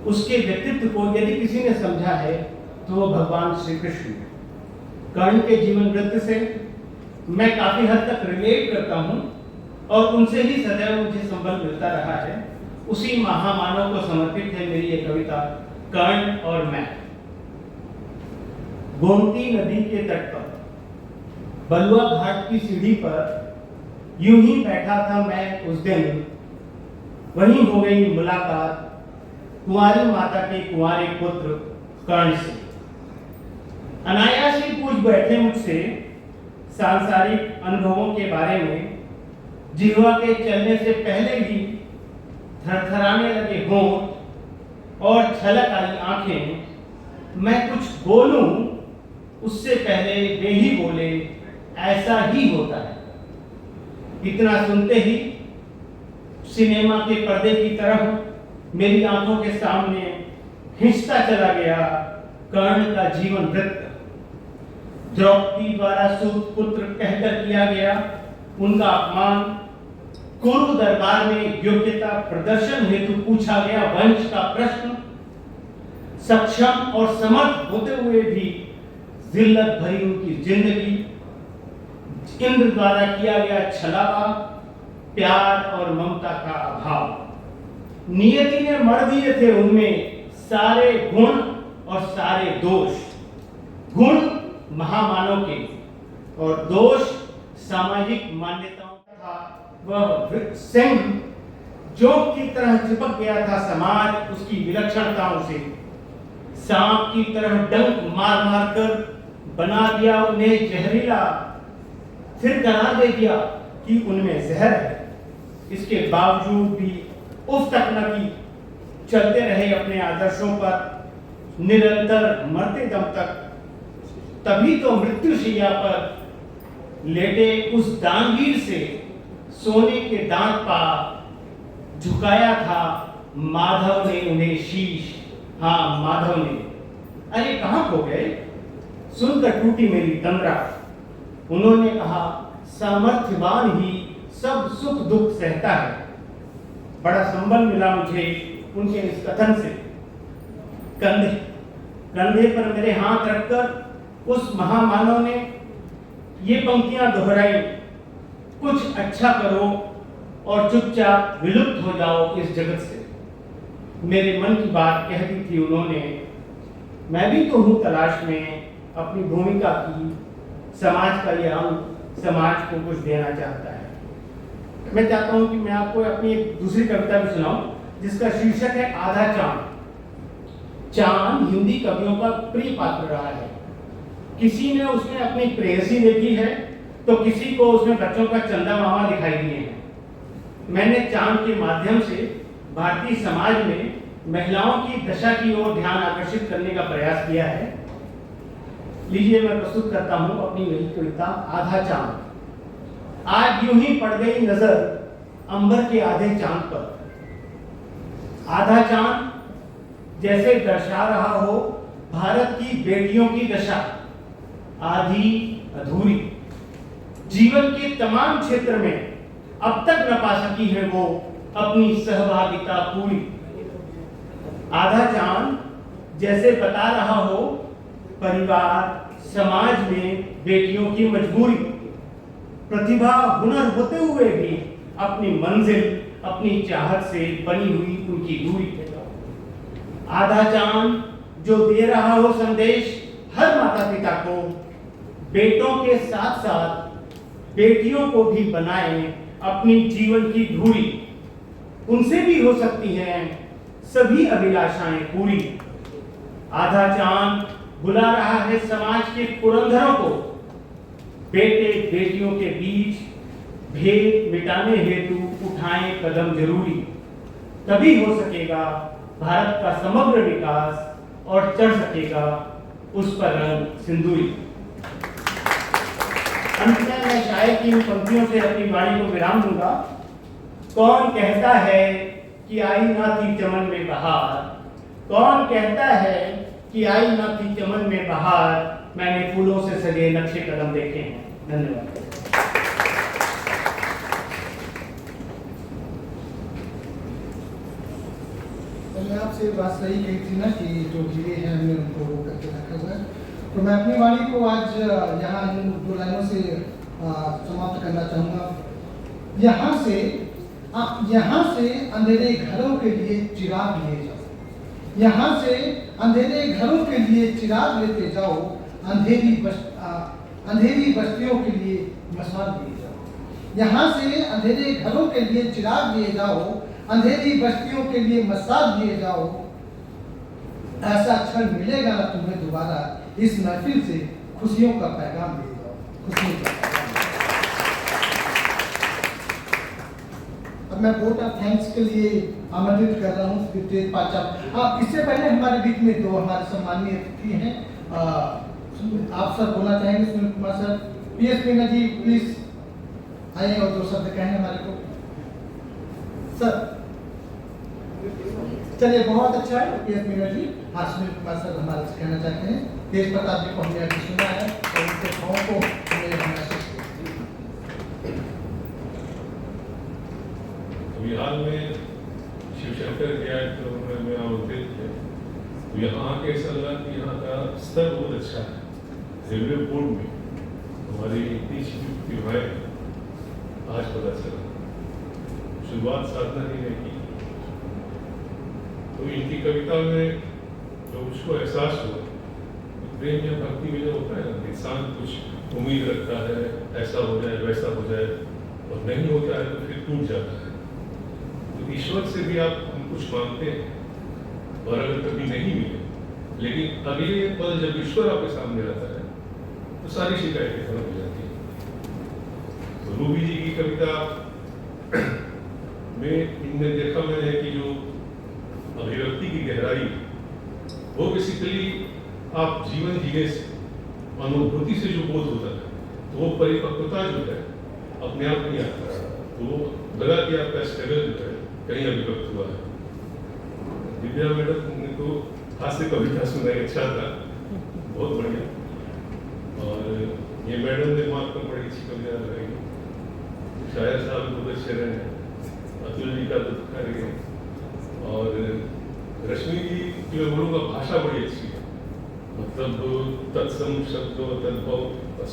उसके व्यक्तित्व को यदि किसी ने समझा है तो वो भगवान श्री कृष्ण। कर्ण के जीवन वृत्त से मैं काफी हद तक रिलेट करता हूँ और उनसे ही सदैव मुझे संबल मिलता रहा है। उसी महामानव को समर्पित है मेरी ये कविता कर्ण और मैं। गोमती नदी के तट पर बलुआ घाट की सीढ़ी पर यूं ही बैठा था मैं उस दिन, वहीं हो गई मुलाकात कुंवारी माता के कुंवारे पुत्र कर्ण से। अनायास ही पूछ बैठे मुझसे सांसारिक अनुभवों के बारे में। जिह्वा के चलने से पहले ही थरथराने लगे होंठ और छलक आई आंखें। मैं कुछ बोलूं उससे पहले वे ही बोले, ऐसा ही होता है। इतना सुनते ही सिनेमा के पर्दे की तरह मेरी आंखों के सामने खिंचता चला गया कर्ण का जीवन वृत्त। द्रौपदी द्वारा सूत पुत्र कहकर किया गया उनका अपमान, कुरु दरबार में योग्यता प्रदर्शन हेतु पूछा गया वंश का प्रश्न, सक्षम और समर्थ होते हुए भी जिल्लत भरी उनकी जिंदगी, इंद्र द्वारा किया गया छलावा, प्यार और ममता का अभाव। नियति ने मर दिए थे उनमें सारे गुण और सारे दोष। गुण महामानव के और दोष सामाजिक मान्यताओं का था। वह सिंह जोक की तरह चिपक गया था समाज उसकी विलक्षणताओं से। सांप की तरह डंक मार मार कर बना दिया उन्हें जहरीला, फिर करार दे दिया कि उनमें जहर है। इसके बावजूद भी उफ तक न की, चलते रहे अपने आदर्शों पर निरंतर मरते दम तक। तभी तो मृत्युशैया पर लेटे उस दानवीर से सोने के दांत पा झुकाया था माधव ने उन्हें शीश। हाँ, माधव ने। अरे कहां खो गए? सुनकर टूटी मेरी तंद्रा। उन्होंने कहा, सामर्थ्यवान ही सब सुख दुख सहता है। बड़ा संबल मिला मुझे उनके इस कथन से। कंधे पर मेरे हाथ रखकर उस महामानव ने ये पंक्तियां दोहराई, कुछ अच्छा करो और चुपचाप विलुप्त हो जाओ इस जगत से। मेरे मन की बात कह दी थी उन्होंने। मैं भी तो हूं तलाश में अपनी भूमिका की। समाज का यह अंग समाज को कुछ देना चाहता है। मैं चाहता हूं कि मैं आपको अपनी एक दूसरी कविता भी सुनाऊं जिसका शीर्षक है आधा चांद। चांद हिंदी कवियों का प्रिय पात्र रहा है। किसी ने उसमें अपनी प्रेयसी देखी है तो किसी को उसमें बच्चों का चंदा मामा दिखाई दिए हैं। मैंने चांद के माध्यम से भारतीय समाज में महिलाओं की दशा की ओर ध्यान आकर्षित करने का प्रयास किया है। लीजिए मैं प्रस्तुत करता हूं अपनी वही कविता आधा चांद। आज यूं ही पड़ गई नजर अंबर के आधे चांद पर। आधा चांद जैसे दर्शा रहा हो भारत की बेटियों की दशा, आधी अधूरी। जीवन के तमाम क्षेत्र में अब तक न पा सकी है वो अपनी सहभागिता पूरी। आधा चांद जैसे बता रहा हो परिवार समाज में बेटियों की मजबूरी, प्रतिभा हुनर होते हुए भी अपनी मंजिल अपनी चाहत से बनी हुई उनकी दूरी। आधा चांद जो दे रहा हो संदेश हर माता पिता को, बेटों के साथ साथ बेटियों को भी बनाए अपनी जीवन की धूरी। उनसे भी हो सकती हैं सभी अभिलाषाएं पूरी। आधा चांद बुला रहा है समाज के पुरंदरों को, बेटे बेटियों के बीच भेद मिटाने हेतु उठाएं कदम जरूरी। तभी हो सकेगा भारत का समग्र विकास और चढ़ सकेगा उस पर रंग सिंदूरी। अंत में मैं शायद की इन पंक्तियों से अपनी वाणी को विराम दूंगा। कौन कहता है कि आई ना थी चमन में बहार, कौन कहता है कि आई ना थी चमन में बहार, मैंने फूलों से सजे नक्शे कदम देखे हैं। धन्यवाद। मैंने आपसे बात सही कही थी ना कि जो हीरे हैं हमने उनको वो करके रखा हुआ है। तो मैं अपनी वाणी को आज यहाँ इन दो लाइनों से समाप्त करना चाहूँगा। यहाँ से अंधेरे घरों के लिए चिराग लिए जाओ, यहाँ से अंधेरे घरों के लिए चिराग लेते जाओ, अंधेरी बस्तियों के लिए मशाल लिए जाओ। यहाँ से अंधेरे घरों के लिए चिराग दिए जाओ, अंधेरी बस्तियों के लिए मसाज दिए जाओ। ऐसा क्षण मिलेगा ना तुम्हें दोबारा, इस महफिल से खुशियों का पैगाम दे जाओ, खुशियों का पैगाम। अब मैं वोट ऑफ थैंक्स के लिए आमंत्रित कर रहा हूँ तेज पाचा। इससे पहले हमारे बीच में दो हमारे सम्मानीय अतिथि हैं। आप सर बोलना चाहेंगे? Sunil Kumar sir, PS Meena ji please आइए और दो शब्द कहें हमारे को। सर चलिए, बहुत अच्छा है पीएस मीना जी। हाँ, सुनील कुमार सर हमारे से कहना चाहते हैं। तेज प्रताप जी को हमने अभी सुना है और उनके भावों को हमने महसूस किया। बिहार में शिवशंकर गया में आमंत्रित थे, तो यहाँ आके ऐसा लगा कि यहाँ का स्तर बहुत अच्छा है। रेलवे बोर्ड में हमारी इतनी प्रतिभाएं आज पता चला। शुरुआत साधना जी ने की, तो इनकी कविता में जो उसको एहसास हुआ, प्रेम या भक्ति में जो होता है ना, इंसान कुछ उम्मीद रखता है ऐसा हो जाए वैसा हो जाए, और नहीं होता है तो फिर टूट जाता है। तो ईश्वर से भी आप कुछ मांगते हैं, और अगर कभी नहीं मिले, लेकिन अगले पल जब ईश्वर आपके सामने आता है तो सारी शिकायतें खत्म हो जाती है। तो रूबी जी की कविता में इनने देखा मैंने कि जो अभिव्यक्ति की गहराई, वो बेसिकली आप जीवन जीने से, अनुभूति से जो बोध होता है, तो वो परिपक्वता जो है अपने आप नहीं आता। तो लगा कि आपका स्ट्रगल जो है कहीं अभिव्यक्त हुआ है। दिव्या मैडम ने तो हास्य कविता सुनाई, अच्छा था, बहुत बढ़िया। और ये मैडम ने मार्क पर बड़ी अच्छी कविता लगाई। शायर साहब बहुत अच्छे रहे, अतुल जी का तो कार्य, और रश्मि जी की मैं बोलूँगा भाषा बड़ी अच्छी है, मतलब तत्सम शब्दों तद्भव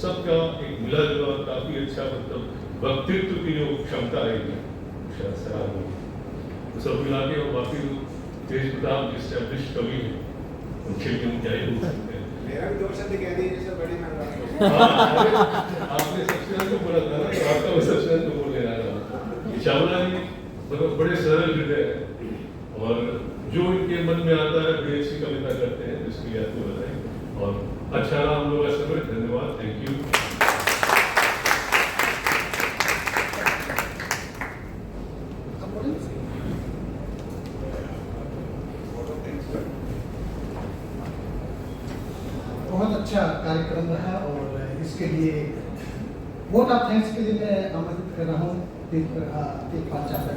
सबका एक मिला जुला काफी अच्छा, मतलब वक्तृत्व की जो क्षमता है तो सब मिला के। और बाकी तेज प्रताप जिससे अवृष्ट कवि है, उनके लिए हम क्या ही बोल सकते हैं। मेरा भी 2 शब्द कह दीजिए सर, बड़ी आपने सबसे अंत बोला था ना, तो आपका भी सबसे अंत बोल लेना था। चावला जी मतलब बड़े सरल हृदय है, और जो इनके मन में आता है बड़ी अच्छी कविता करते हैं, जिसके लिए आपको बताएं। और अच्छा रहा हम लोग का सफर, धन्यवाद, थैंक यू। बहुत अच्छा कार्यक्रम रहा, और इसके लिए वोट ऑफ थैंक्स के लिए मैं आमंत्रित कर रहा हूँ तेज पाचा को।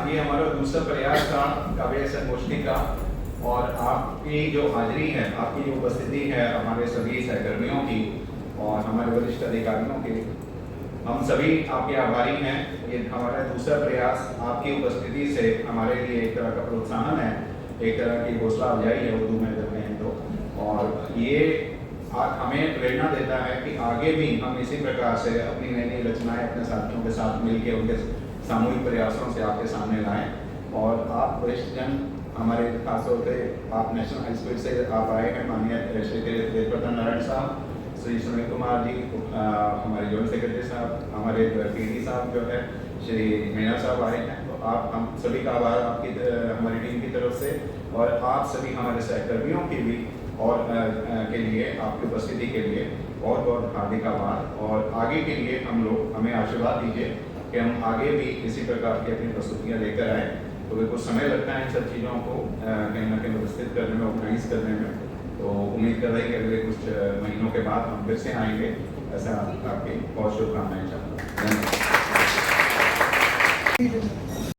ये हमारा दूसरा प्रयास था काव्य संगोष्ठी का, और आपकी जो हाजिरी है, आपकी जो उपस्थिति है हमारे सभी सहकर्मियों की और हमारे वरिष्ठ अधिकारियों की, हम सभी आपके आभारी हैं। ये हमारा दूसरा प्रयास, आपकी उपस्थिति से हमारे लिए एक तरह का प्रोत्साहन है, एक तरह की हौसला अफजाई है उर्दू में करते हैं तो, और ये आज हमें प्रेरणा देता है कि आगे भी हम इसी प्रकार से अपनी नई नई रचनाएं अपने साथियों के साथ मिलकर उनके सामूहिक प्रयासों से आपके सामने लाएं। और आप वरिष्ठ जन, हमारे खासतौर पर आप नेशनल हाई स्कूल से आप आए हैं, माननीय श्री तेज प्रताप नारायण साहब, श्री सुनील कुमार जी, हमारे जॉइंट सेक्रेटरी साहब, हमारे पीडी साहब जो है श्री मीना साहब आए हैं। तो आप हम सभी का आभार आपकी हमारी टीम की तरफ से, और आप सभी हमारे सहकर्मियों की भी और के लिए, आपकी उपस्थिति के लिए बहुत बहुत हार्दिक आभार। और आगे के लिए हमें आशीर्वाद दीजिए कि हम आगे भी इसी प्रकार की अपनी प्रस्तुतियाँ लेकर आएँ। तो बिल्कुल समय लगता है इन सब चीज़ों को कहीं ना कहीं व्यवस्थित करने में, ऑर्गेनाइज करने में। तो उम्मीद कर रहे हैं कि अगले कुछ महीनों के बाद हम फिर से आएंगे। ऐसा आपकी बहुत शुभकामनाएं चाहता हूँ। धन्यवाद।